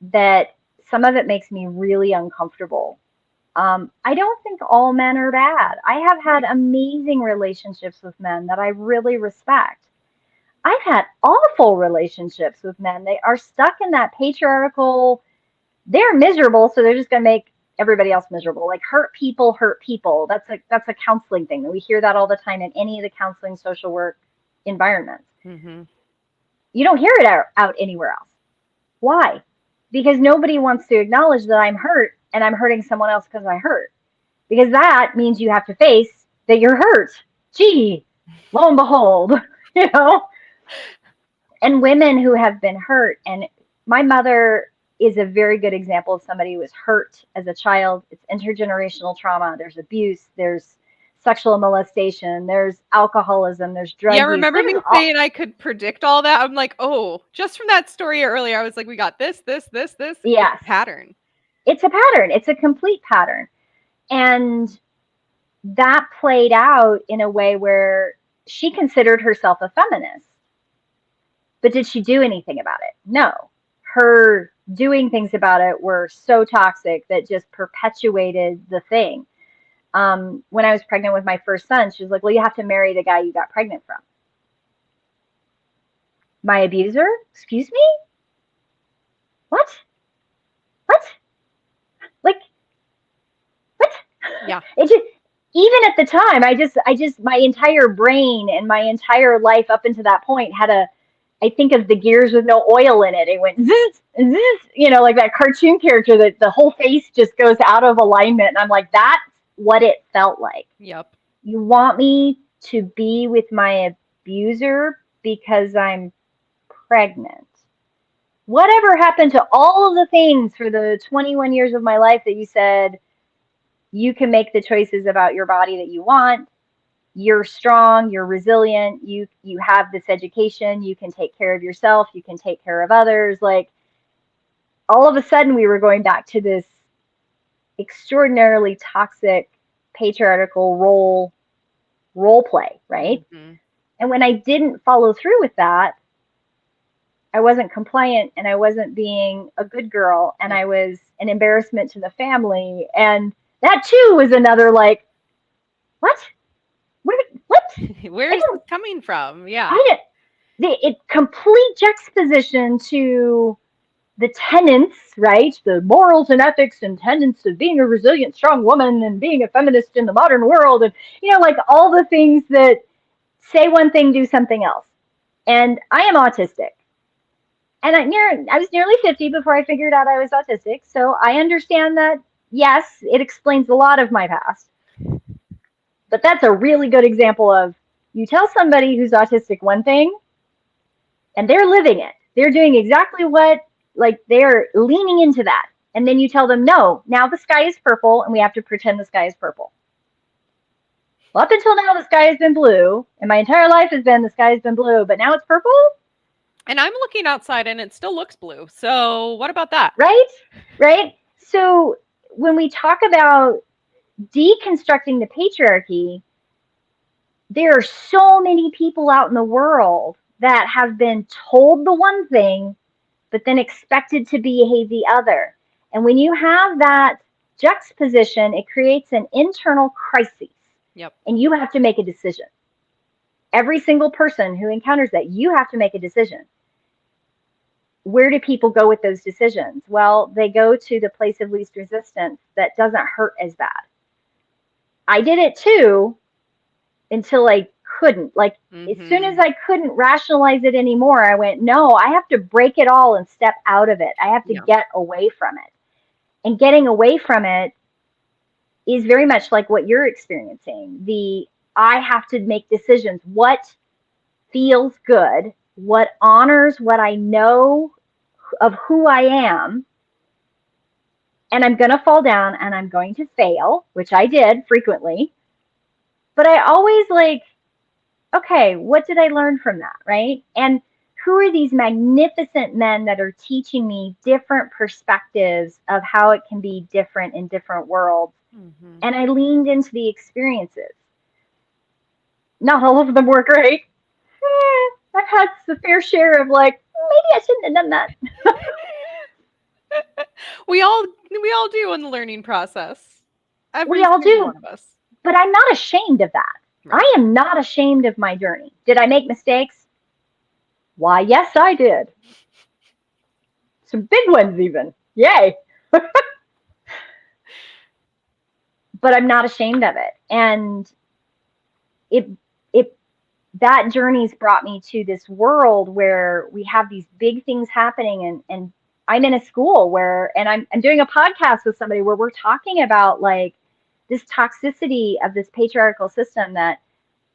that some of it makes me really uncomfortable. I don't think all men are bad. I have had amazing relationships with men that I really respect. I've had awful relationships with men. They are stuck in that patriarchal, they're miserable, so they're just going to make everybody else miserable. Like hurt people hurt people. That's a counseling thing. We hear that all the time in any of the counseling social work environments. Mm-hmm. You don't hear it out anywhere else. Why? Because nobody wants to acknowledge that I'm hurt and I'm hurting someone else because I hurt. Because that means you have to face that you're hurt. Gee, lo and behold, you know? And women who have been hurt, and my mother is a very good example of somebody who was hurt as a child. It's intergenerational trauma. There's abuse, there's sexual molestation, there's alcoholism, there's drug Yeah, use. remember There's me all, saying I could predict all that? I'm like, oh, just from that story earlier, I was like, we got this, this, this, this. It's yes, a pattern. it's a pattern. It's a complete pattern. And that played out in a way where she considered herself a feminist. But did she do anything about it? No. Her doing things about it were so toxic that just perpetuated the thing. When I was pregnant with my first son, she was like, well, you have to marry the guy you got pregnant from. My abuser? Excuse me? What? What? Like, what? Yeah. It just, even at the time, my entire brain and my entire life up until that point had I think of the gears with no oil in it. It went zzz, zzz, like that cartoon character that the whole face just goes out of alignment. And I'm like, that's what it felt like. Yep. You want me to be with my abuser because I'm pregnant. Whatever happened to all of the things for the 21 years of my life that you said you can make the choices about your body that you want? You're strong, you're resilient, you have this education, you can take care of yourself, you can take care of others. Like, all of a sudden we were going back to this extraordinarily toxic patriarchal role play, right? Mm-hmm. And when I didn't follow through with that, I wasn't compliant and I wasn't being a good girl and I was an embarrassment to the family. And that too was another like, what? What? Where is this coming from? Yeah. It complete juxtaposition to the tenets, right? The morals and ethics and tenets of being a resilient, strong woman and being a feminist in the modern world. And, like all the things that say one thing, do something else. And I am autistic. And I was nearly 50 before I figured out I was autistic. So I understand that, yes, it explains a lot of my past. But that's a really good example of, you tell somebody who's autistic one thing, and they're living it. They're doing exactly what, like, they're leaning into that. And then you tell them, no, now the sky is purple, and we have to pretend the sky is purple. Well, up until now, the sky has been blue, and my entire life has been the sky has been blue, but now it's purple? And I'm looking outside, and it still looks blue. So what about that? Right? Right? So when we talk about deconstructing the patriarchy, there are so many people out in the world that have been told the one thing, but then expected to behave the other. And when you have that juxtaposition, it creates an internal crisis. Yep. And you have to make a decision. Every single person who encounters that, you have to make a decision. Where do people go with those decisions? Well, they go to the place of least resistance that doesn't hurt as bad. I did it too until I couldn't. Like, as soon as I couldn't rationalize it anymore, I went, no, I have to break it all and step out of it. I have to get away from it. And getting away from it is very much like what you're experiencing. I have to make decisions. What feels good? What honors what I know of who I am? And I'm going to fall down and I'm going to fail, which I did frequently. But I always like, okay, what did I learn from that, right? And who are these magnificent men that are teaching me different perspectives of how it can be different in different worlds? Mm-hmm. And I leaned into the experiences. Not all of them were great. I've had the fair share of like, maybe I shouldn't have done that. We all do in the learning process. We Every all single do, one of us. but I'm not ashamed of that. Right. I am not ashamed of my journey. Did I make mistakes? Why, yes, I did. Some big ones, even. Yay. But I'm not ashamed of it. And it, that journey's brought me to this world where we have these big things happening, and I'm in a school where, and I'm doing a podcast with somebody where we're talking about like this toxicity of this patriarchal system that,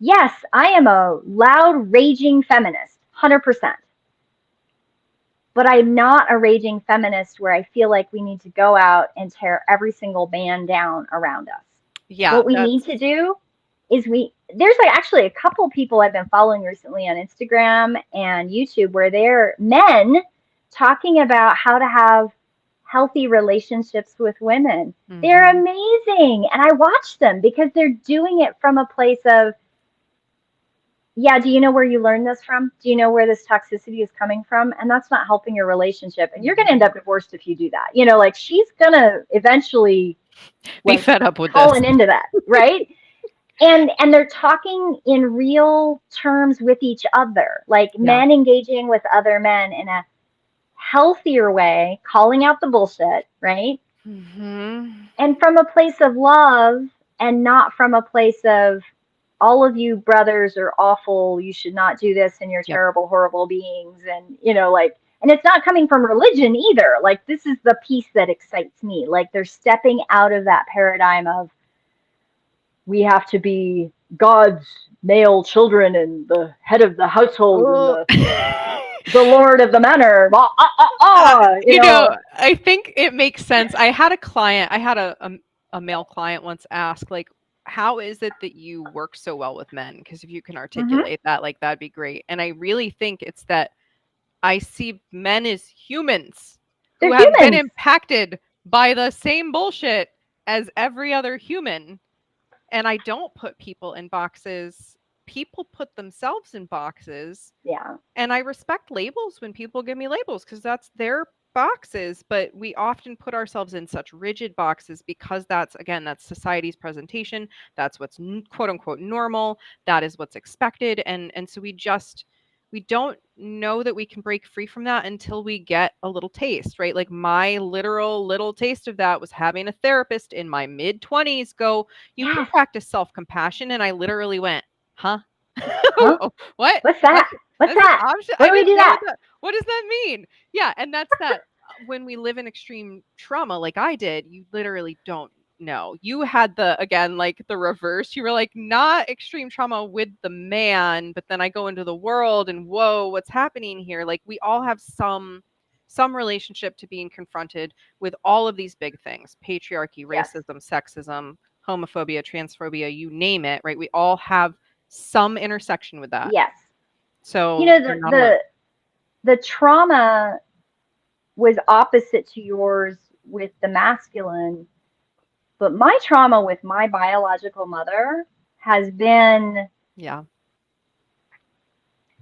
yes, I am a loud, raging feminist, 100%. But I'm not a raging feminist where I feel like we need to go out and tear every single man down around us. Yeah, What we need to do is there's like actually a couple people I've been following recently on Instagram and YouTube where they're men talking about how to have healthy relationships with women. Mm-hmm. They're amazing. And I watch them because they're doing it from a place of, yeah, do you know where you learned this from? Do you know where this toxicity is coming from? And that's not helping your relationship. And you're going to end up divorced if you do that. You know, like she's going to eventually be fed up with falling this. into that, right? And they're talking in real terms with each other, like men engaging with other men in a healthier way, calling out the bullshit, right? Mm-hmm. And from a place of love and not from a place of, all of you brothers are awful, you should not do this, and you're terrible, horrible beings. And, you know, like, and it's not coming from religion either. Like, this is the piece that excites me. Like, they're stepping out of that paradigm of, we have to be God's male children and the head of the household and the Lord of the manor. You know, I think it makes sense. I had a male client once ask, like, how is it that you work so well with men? Because if you can articulate that, like, that'd be great. And I really think it's that I see men as humans who have been impacted by the same bullshit as every other human. And I don't put people in boxes. People put themselves in boxes. Yeah. And I respect labels when people give me labels because that's their boxes. But we often put ourselves in such rigid boxes because that's society's presentation. That's what's quote unquote normal. That is what's expected. And so we don't know that we can break free from that until we get a little taste, right? Like my literal little taste of that was having a therapist in my mid-20s go, you can practice self-compassion. And I literally went, huh? What? What's that? What's that? Option? Where do we do that? What does that mean? Yeah. And that's that when we live in extreme trauma, like I did, you literally don't know. You had like the reverse. You were like, not extreme trauma with the man, but then I go into the world and whoa, what's happening here? Like we all have some relationship to being confronted with all of these big things: patriarchy, racism, sexism, homophobia, transphobia, you name it, right? We all have some intersection with that. Yes. So you know, the trauma was opposite to yours with the masculine, but my trauma with my biological mother has been,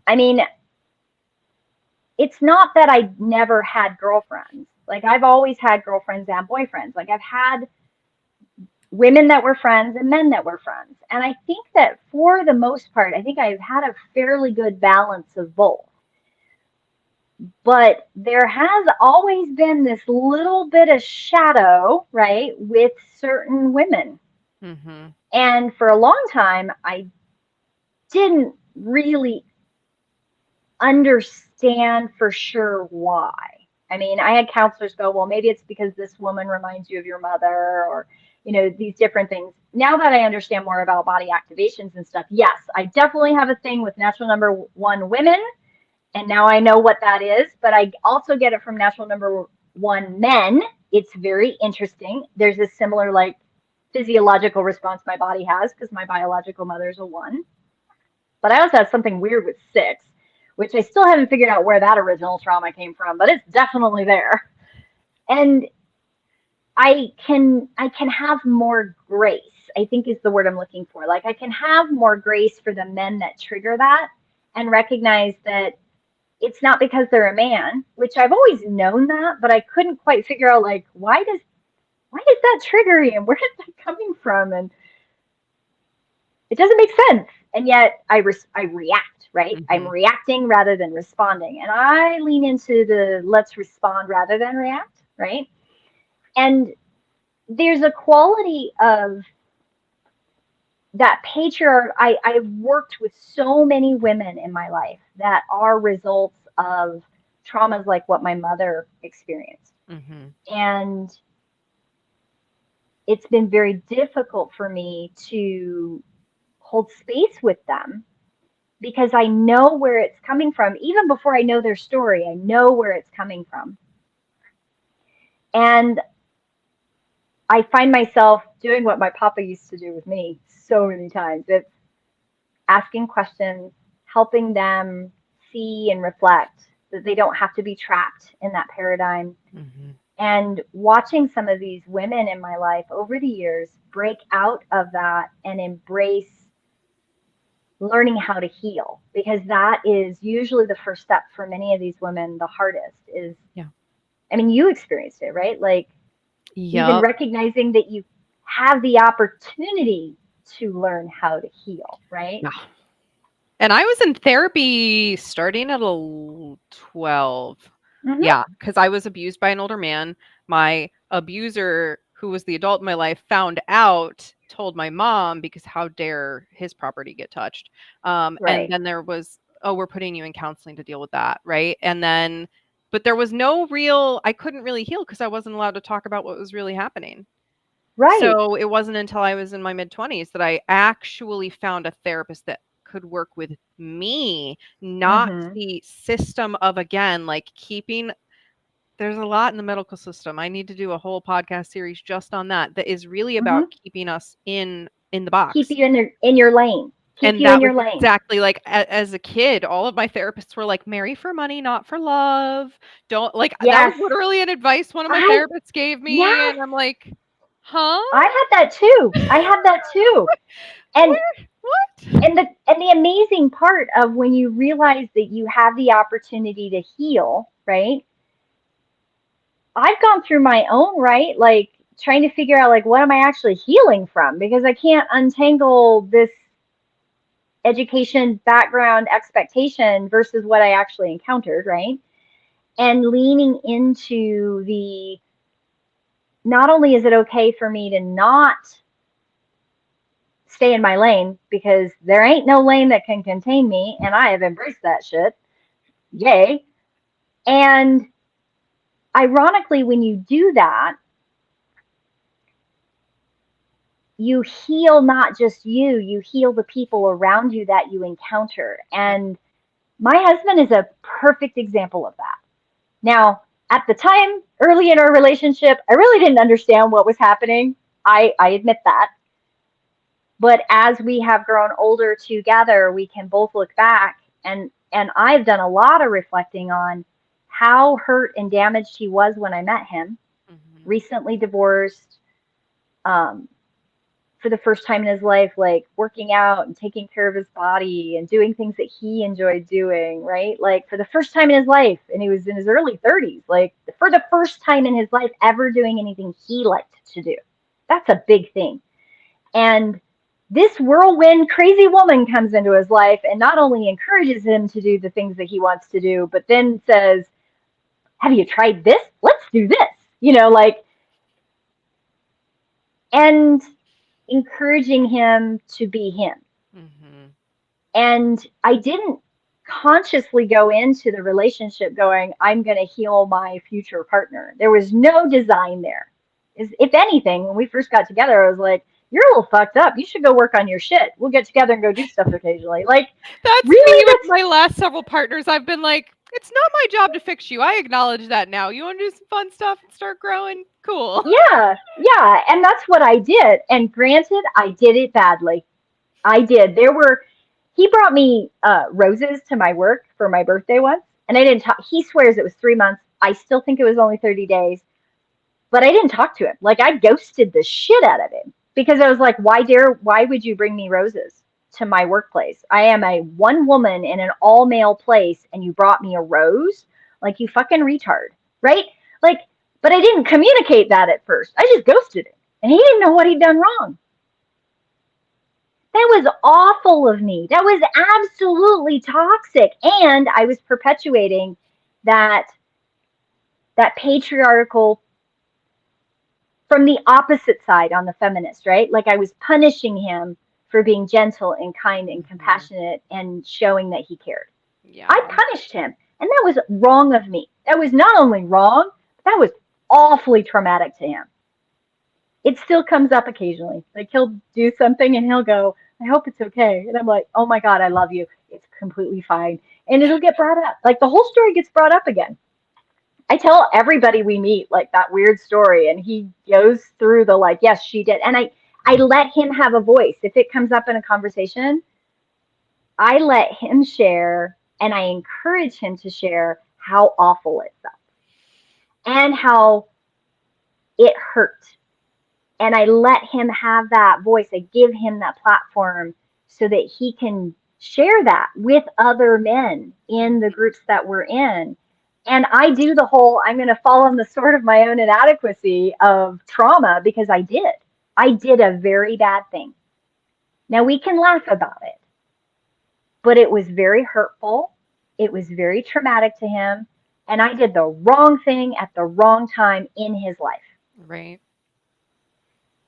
I mean, it's not that I never had girlfriends. Like I've always had girlfriends and boyfriends. Like I've had women that were friends and men that were friends. And I think that for the most part, I think I've had a fairly good balance of both. But there has always been this little bit of shadow, right, with certain women. Mm-hmm. And for a long time, I didn't really understand for sure why. I mean, I had counselors go, well, maybe it's because this woman reminds you of your mother, or these different things. Now that I understand more about body activations and stuff, yes, I definitely have a thing with natural number one women. And now I know what that is, but I also get it from natural number one men. It's very interesting. There's a similar like physiological response my body has because my biological mother's a one. But I also have something weird with six, which I still haven't figured out where that original trauma came from, but it's definitely there. And I can have more grace, I think is the word I'm looking for. Like I can have more grace for the men that trigger that and recognize that it's not because they're a man, which I've always known that, but I couldn't quite figure out like why is that triggering and where is that coming from? And it doesn't make sense. And yet I react, right? I'm Mm-hmm. reacting rather than responding. And I lean into the let's respond rather than react, right? And there's a quality of that patriarch. I've worked with so many women in my life that are results of traumas like what my mother experienced. Mm-hmm. And it's been very difficult for me to hold space with them because I know where it's coming from. Even before I know their story, I know where it's coming from. And I find myself doing what my papa used to do with me so many times. It's asking questions, helping them see and reflect that they don't have to be trapped in that paradigm. Mm-hmm. And watching some of these women in my life over the years break out of that and embrace learning how to heal, because that is usually the first step for many of these women. The hardest is, Yeah. I mean, you experienced it, right? Like even Yep. recognizing that you have the opportunity to learn how to heal, right? Yeah. And I was in therapy starting at 12. Mm-hmm. Yeah, because I was abused by an older man. My abuser, who was the adult in my life, found out, told my mom because how dare his property get touched. And Right. then there was, oh, we're putting you in counseling to deal with that, right? And then, but there was no real, I couldn't really heal because I wasn't allowed to talk about what was really happening. Right. So it wasn't until I was in my mid 20s that I actually found a therapist that could work with me, not Mm-hmm. the system of, again, like keeping, there's a lot in the medical system. I need to do a whole podcast series just on that, that is really Mm-hmm. about keeping us in the Keep box. you in your lane. Keep And you in that was your lane. exactly like as a kid, all of my therapists were like, marry for money, not for love. Don't like that was Yes. literally an advice one of my I therapists gave me. yes. And I'm like, huh? I had that too. I had that too. And Where? What? and the amazing part of when you realize that you have the opportunity to heal, right? I've gone through my own, right? Like trying to figure out like what am I actually healing from, because I can't untangle this education background expectation versus what I actually encountered, right? And leaning into the not only is it okay for me to not stay in my lane because there ain't no lane that can contain me and I have embraced that shit. Yay. And ironically, when you do that, you heal not just you heal the people around you that you encounter. Yep. And my husband is a perfect example of that. Now, at the time, early in our relationship, I really didn't understand what was happening. I admit that. But as we have grown older together, we can both look back, and I've done a lot of reflecting on how hurt and damaged he was when I met him. Mhm. Recently divorced, um, for the first time in his life, like working out and taking care of his body and doing things that he enjoyed doing, right? Like for the first time in his life, and he was in his early 30s, like for the first time in his life ever doing anything he liked to do. That's a big thing. And this whirlwind crazy woman comes into his life and not only encourages him to do the things that he wants to do, but then says, have you tried this? Let's do this. Like, and encouraging him to be him. Mhm. And I didn't consciously go into the relationship going, I'm going to heal my future partner. There was no design there. Is, if anything, when we first got together, I was like, you're a little fucked up. You should go work on your shit. We'll get together and go do stuff occasionally. Like, That's me really? with That's my last several partners. I've been like, it's not my job to fix you. I acknowledge that now. You want to do some fun stuff and start growing? Cool. yeah, yeah. And that's what I did. And granted, I did it badly. I did. He brought me roses to my work for my birthday once. And I didn't talk. He swears it was 3 months. I still think it was only 30 days. But I didn't talk to him. Like, I ghosted the shit out of him because I was like, why would you bring me roses to my workplace? I am a one woman in an all male place and you brought me a rose? Like, you fucking retard, right? Like, but I didn't communicate that at first. I just ghosted him and he didn't know what he'd done wrong. That was awful of me. That was absolutely toxic. And I was perpetuating that patriarchal from the opposite side on the feminist, right? Like I was punishing him for being gentle and kind and compassionate and showing that he cared. Yeah. I punished him. And that was wrong of me. That was not only wrong, but that was awfully traumatic to him. It still comes up occasionally. Like he'll do something and he'll go, I hope it's okay. And I'm like, oh my God, I love you. It's completely fine. And it'll get brought up. Like the whole story gets brought up again. I tell everybody we meet like that weird story and he goes through the like, yes, she did. And I let him have a voice. If it comes up in a conversation, I let him share and I encourage him to share how awful it felt and how it hurt. And I let him have that voice. I give him that platform so that he can share that with other men in the groups that we're in. And I do the whole, I'm going to fall on the sword of my own inadequacy of trauma because I did. I did a very bad thing. Now we can laugh about it, but it was very hurtful. It was very traumatic to him. And I did the wrong thing at the wrong time in his life. Right.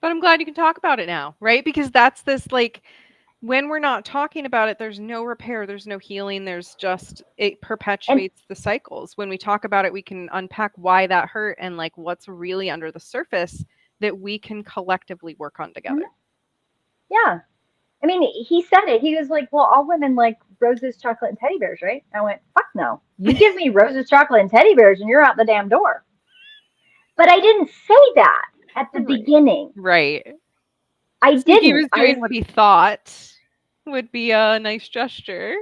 But I'm glad you can talk about it now, right? Because that's this like, when we're not talking about it, there's no repair, there's no healing, there's just, it perpetuates the cycles. When we talk about it, we can unpack why that hurt and like what's really under the surface that we can collectively work on together. Yeah. I mean, he said it. He was like, well, all women like roses, chocolate, and teddy bears, right? I went, fuck no. You give me roses, chocolate, and teddy bears, and you're out the damn door. But I didn't say that at the beginning. Right. I didn't. He was doing what he thought would be a nice gesture.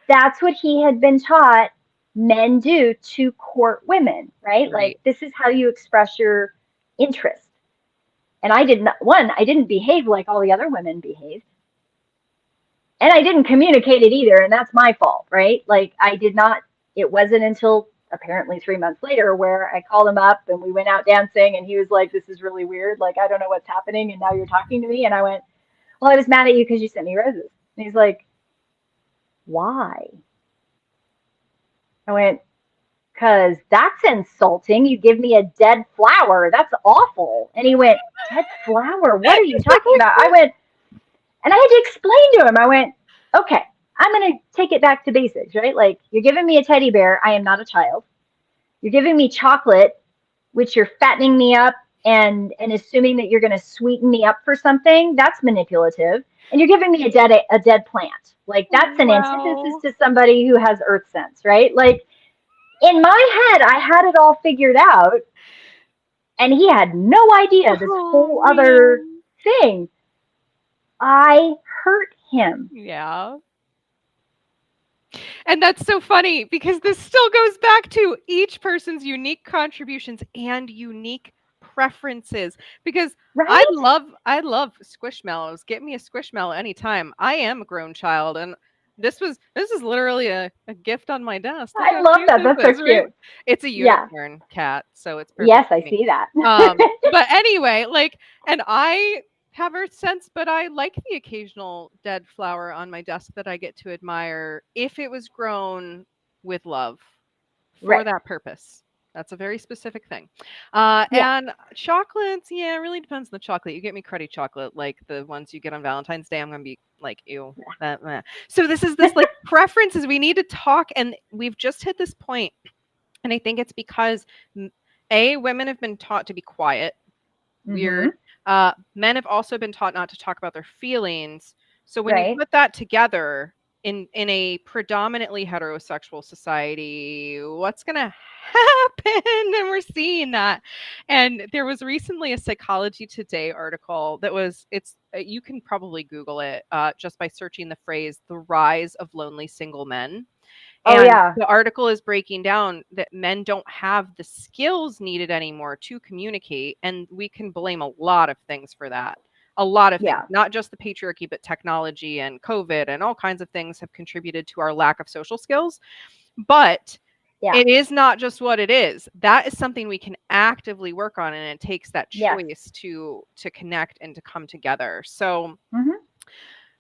That's what he had been taught men do to court women, right? Like, this is how you express your interest. And I didn't behave like all the other women behaved. And I didn't communicate it either, and that's my fault, right? Like, I did not, it wasn't until apparently 3 months later where I called him up and we went out dancing and he was like, this is really weird. Like, I don't know what's happening. And now you're talking to me. And I went, well, I was mad at you because you sent me roses. And he's like, why? I went, because that's insulting. You give me a dead flower. That's awful. And he went, dead flower? What are you talking about? I went, and I had to explain to him. I went, okay, I'm going to take it back to basics, right? Like, you're giving me a teddy bear. I am not a child. You're giving me chocolate, which you're fattening me up and assuming that you're going to sweeten me up for something. That's manipulative. And you're giving me a dead plant. Like, that's an antithesis to somebody who has earth sense, right? Like, in my head, I had it all figured out. And he had no idea this whole other thing. I hurt him. Yeah. And that's so funny because this still goes back to each person's unique contributions and unique preferences. Because I love squishmallows. Get me a squishmallow anytime. I am a grown child, and this is literally a gift on my desk. I love that. That's so cute. It's a unicorn cat, so it's perfect. Yes, I see that. But anyway, like, and I have earth sense, but I like the occasional dead flower on my desk that I get to admire if it was grown with love for that purpose. That's a very specific thing. And chocolates, it really depends on the chocolate. You get me cruddy chocolate, like the ones you get on Valentine's Day, I'm going to be like, ew. So this like preferences. We need to talk, and we've just hit this point, and I think it's because women have been taught to be quiet Weird. Mm-hmm. Men have also been taught not to talk about their feelings. So when you Right. put that together in a predominantly heterosexual society, what's going to happen? And we're seeing that. And there was recently a Psychology Today article that was, you can probably Google it just by searching the phrase, the rise of lonely single men. Oh And yeah. the article is breaking down that men don't have the skills needed anymore to communicate. And we can blame a lot of things for that. A lot of things, Yeah. not just the patriarchy, but technology and COVID and all kinds of things have contributed to our lack of social skills. But Yeah. it is not just what it is. That is something we can actively work on. And it takes that Yes. choice to connect and to come together. So Mm-hmm.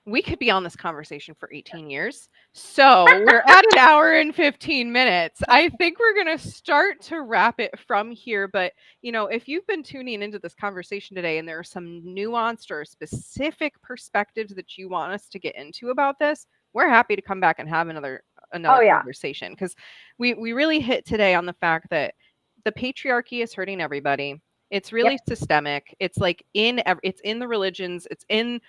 we could be on this conversation for 18 years. So we're at an hour and 15 minutes. I think we're going to start to wrap it from here. But, if you've been tuning into this conversation today and there are some nuanced or specific perspectives that you want us to get into about this, we're happy to come back and have another Oh yeah. conversation, because we really hit today on the fact that the patriarchy is hurting everybody. It's really Yep. systemic. It's like it's in the religions, it's in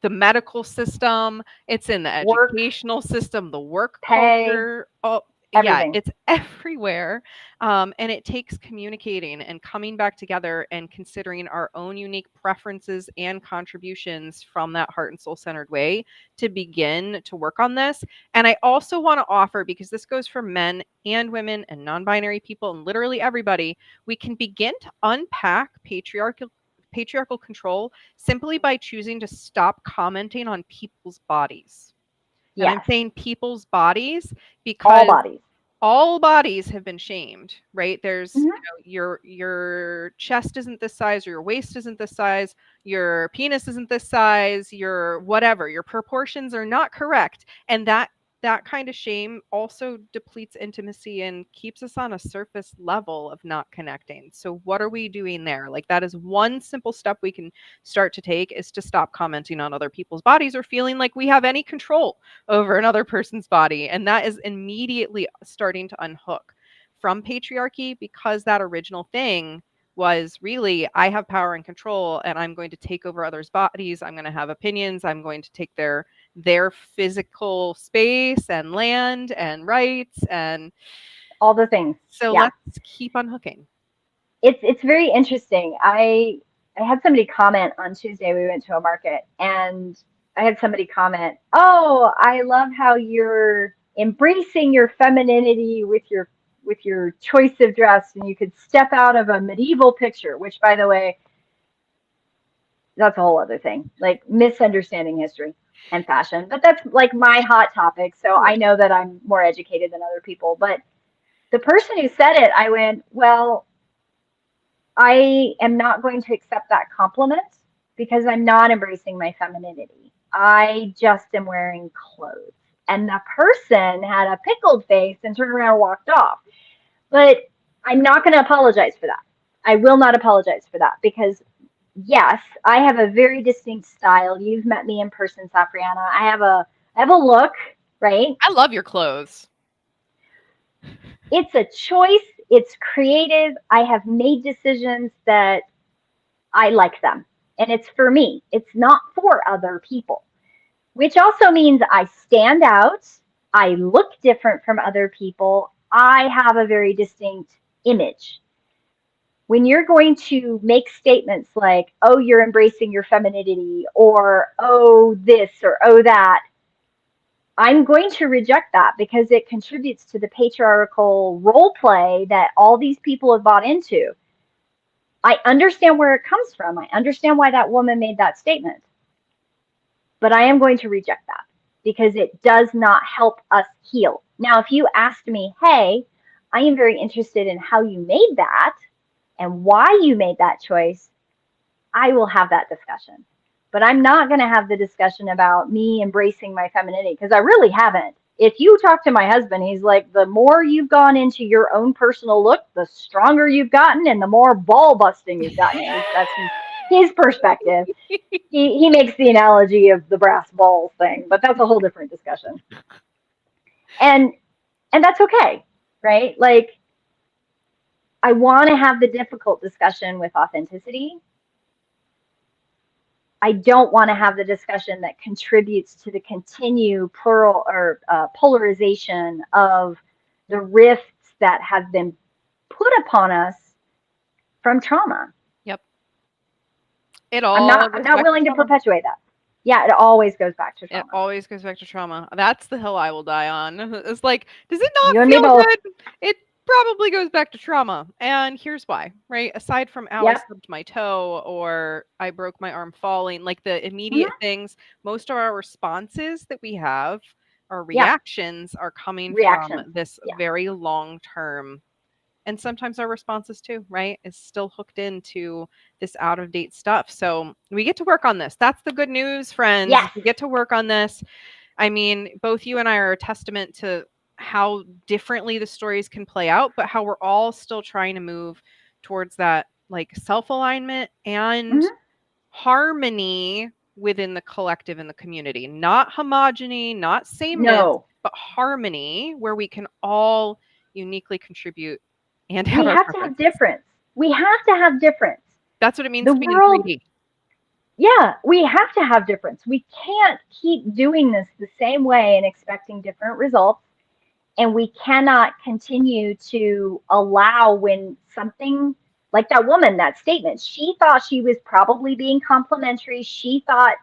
the medical system, it's in the Work, educational system, the work pay, culture. Oh, yeah, everything. it's everywhere. And it takes communicating and coming back together and considering our own unique preferences and contributions from that heart and soul centered way to begin to work on this. And I also want to offer, because this goes for men and women and non-binary people and literally everybody, we can begin to unpack patriarchal control simply by choosing to stop commenting on people's bodies. And I'm Yes. saying people's bodies All because bodies. all bodies have been shamed, right? There's, Mm-hmm. your chest isn't this size, or your waist isn't this size, your penis isn't this size, your whatever, your proportions are not correct. And that kind of shame also depletes intimacy and keeps us on a surface level of not connecting. So what are we doing there? Like, that is one simple step we can start to take, is to stop commenting on other people's bodies or feeling like we have any control over another person's body. And that is immediately starting to unhook from patriarchy, because that original thing was really, I have power and control and I'm going to take over others' bodies. I'm going to have opinions. I'm going to take their physical space and land and rights. And All the things. so Yeah. let's keep unhooking. It's very interesting. I had somebody comment on Tuesday. We went to a market, and I had somebody comment, "Oh, I love how you're embracing your femininity with your choice of dress, and you could step out of a medieval picture." Which, by the way, that's a whole other thing, like misunderstanding history and fashion. But that's like my hot topic, so I know that I'm more educated than other people. But the person who said it, I went, "Well, I am not going to accept that compliment because I'm not embracing my femininity. I just am wearing clothes." And the person had a pickled face and turned around and walked off. But I'm not going to apologize for that. I will not apologize for that because, yes, I have a very distinct style. You've met me in person, Safrianna. I have a look, right? I love your clothes. It's a choice. It's creative. I have made decisions that I like them. And it's for me. It's not for other people, which also means I stand out. I look different from other people. I have a very distinct image. When you're going to make statements like, "Oh, you're embracing your femininity," or "Oh, this," or "Oh, that," I'm going to reject that because it contributes to the patriarchal role play that all these people have bought into. I understand where it comes from. I understand why that woman made that statement. But I am going to reject that because it does not help us heal. Now, if you asked me, "Hey, I am very interested in how you made that and why you made that choice," I will have that discussion. But I'm not going to have the discussion about me embracing my femininity because I really haven't. If you talk to my husband, he's like, the more you've gone into your own personal look, the stronger you've gotten and the more ball busting you've gotten. That's his perspective. He makes the analogy of the brass balls thing, but that's a whole different discussion. And that's okay, right? Like, I want to have the difficult discussion with authenticity, I don't want to have the discussion that contributes to the continued plural or polarization of the rifts that have been put upon us from trauma. Yep. It all I'm goes not back to willing to trauma. perpetuate that. Yeah, it always goes back to It trauma. always goes back to trauma. That's the hill I will die on. It's like, does it You not and me feel both. good? It probably goes back to trauma. And here's why, right? Aside from, ow, I Yep. stubbed my toe or I broke my arm falling, like the Mhm. immediate things, most of our responses that we have, our Yeah. reactions are coming from Reactions. this Yeah. very long term. And sometimes our responses too, right, is still hooked into this out of date stuff. So we get to work on this. That's the good news, friends. Yes. We get to work on this. I mean, both you and I are a testament to how differently the stories can play out, but how we're all still trying to move towards that like self alignment and Mhm. harmony within the collective and the community. Not homogeny, not sameness, No. but harmony where we can all uniquely contribute and have We our have to have preferences. difference. We have to have difference. That's what it means The to be in world, 3D. yeah, we have to have difference. We can't keep doing this the same way and expecting different results. And we cannot continue to allow when something like that woman, that statement, she thought she was probably being complimentary. She thought,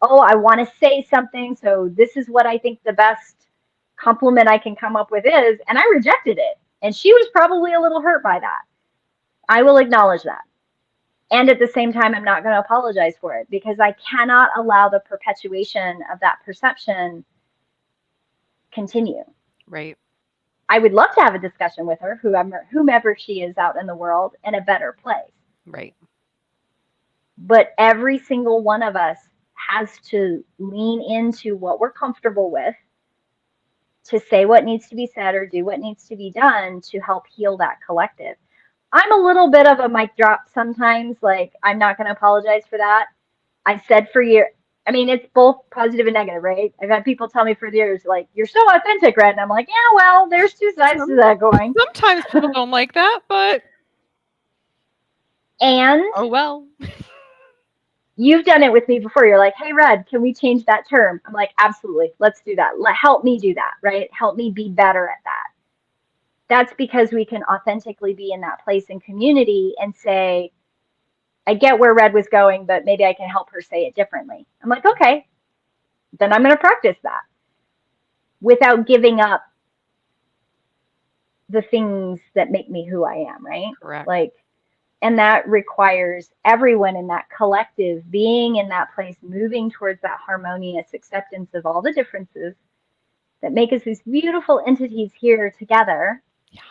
oh, I want to say something. So this is what I think the best compliment I can come up with is. And I rejected it. And she was probably a little hurt by that. I will acknowledge that. And at the same time, I'm not going to apologize for it because I cannot allow the perpetuation of that perception continue. Right. I would love to have a discussion with her, whomever she is out in the world, in a better place. Right. But every single one of us has to lean into what we're comfortable with, to say what needs to be said or do what needs to be done to help heal that collective. I'm a little bit of a mic drop sometimes. Like, I'm not going to apologize for that. I've said for years, I mean, it's both positive and negative, right? I've had people tell me for years, like, you're so authentic, Red. And I'm like, yeah, well, there's two sides to that going. Sometimes people don't like that, but And oh well. you've done it with me before. You're like, hey, Red, can we change that term? I'm like, absolutely. Let's do that. Help me do that, right? Help me be better at that. That's because we can authentically be in that place in community and say, I get where Red was going, but maybe I can help her say it differently. I'm like, okay, then I'm going to practice that without giving up the things that make me who I am, right? Correct. Like, and that requires everyone in that collective being in that place, moving towards that harmonious acceptance of all the differences that make us these beautiful entities here together. Yeah.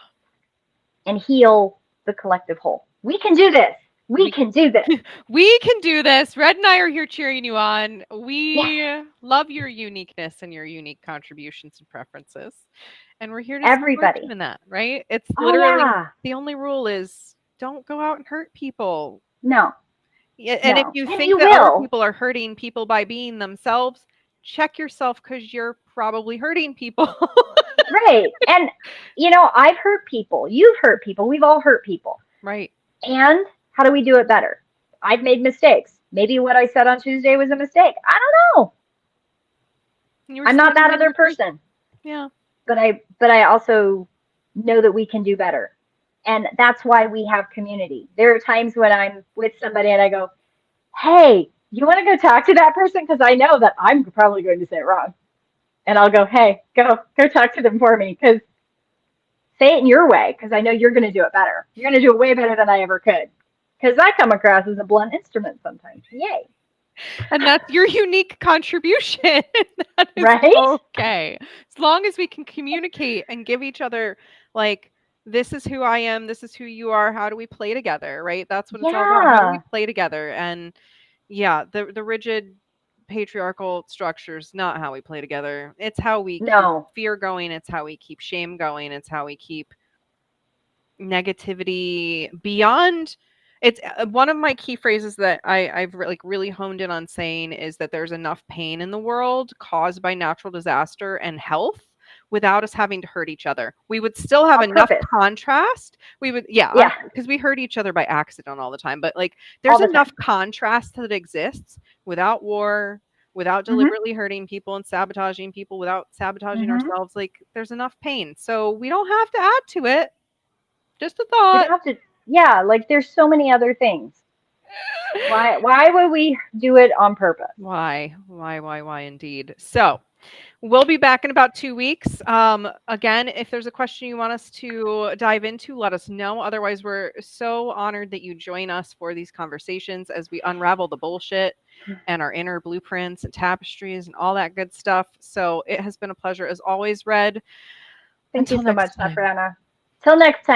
And heal the collective whole. We can do this. We can do this. We can do this. Red and I are here cheering you on. We Yes. love your uniqueness and your unique contributions and preferences. And we're here to support you Everybody. in that, right? It's Oh, literally yeah. the only rule is don't go out and hurt people. No, Yeah, and if no. you And think you that other will. people are hurting people by being themselves, check yourself because you're probably hurting people. Right. And, I've hurt people. You've hurt people. We've all hurt people. Right. And how do we do it better? I've made mistakes. Maybe what I said on Tuesday was a mistake. I don't know. You were I'm not standing that in other your truth. person. Yeah. But I also know that we can do better. And that's why we have community. There are times when I'm with somebody and I go, hey, you want to go talk to that person? Because I know that I'm probably going to say it wrong. And I'll go, hey, go talk to them for me. Because say it in your way, because I know you're going to do it better. You're going to do it way better than I ever could. Because I come across as a blunt instrument sometimes. Yay. And that's your unique contribution. That is Right? okay. As long as we can communicate and give each other, like, this is who I am, this is who you are, how do we play together, right? That's what it's all about. How do we Yeah. play together? And yeah, the rigid patriarchal structures, not how we play together. It's how we keep No. fear going, it's how we keep shame going, it's how we keep negativity beyond. It's one of my key phrases that I've like really honed in on saying is that there's enough pain in the world caused by natural disaster and health without us having to hurt each other. We would still have On enough purpose. contrast. We would, Yeah. because we hurt each other by accident all the time. But like, All there's the enough time. contrast that exists without war, without Mhm. deliberately hurting people and sabotaging people, without sabotaging Mhm. ourselves. Like, there's enough pain. So we don't have to add to it. Just a We thought. don't have to. Yeah, like there's so many other things. Why would we do it on purpose? Why indeed. So we'll be back in about 2 weeks. Again, if there's a question you want us to dive into, let us know. Otherwise, we're so honored that you join us for these conversations as we unravel the bullshit and our inner blueprints and tapestries and all that good stuff. So it has been a pleasure as always, Red. Thank you Until so next much, time. Safrianna. Till next time.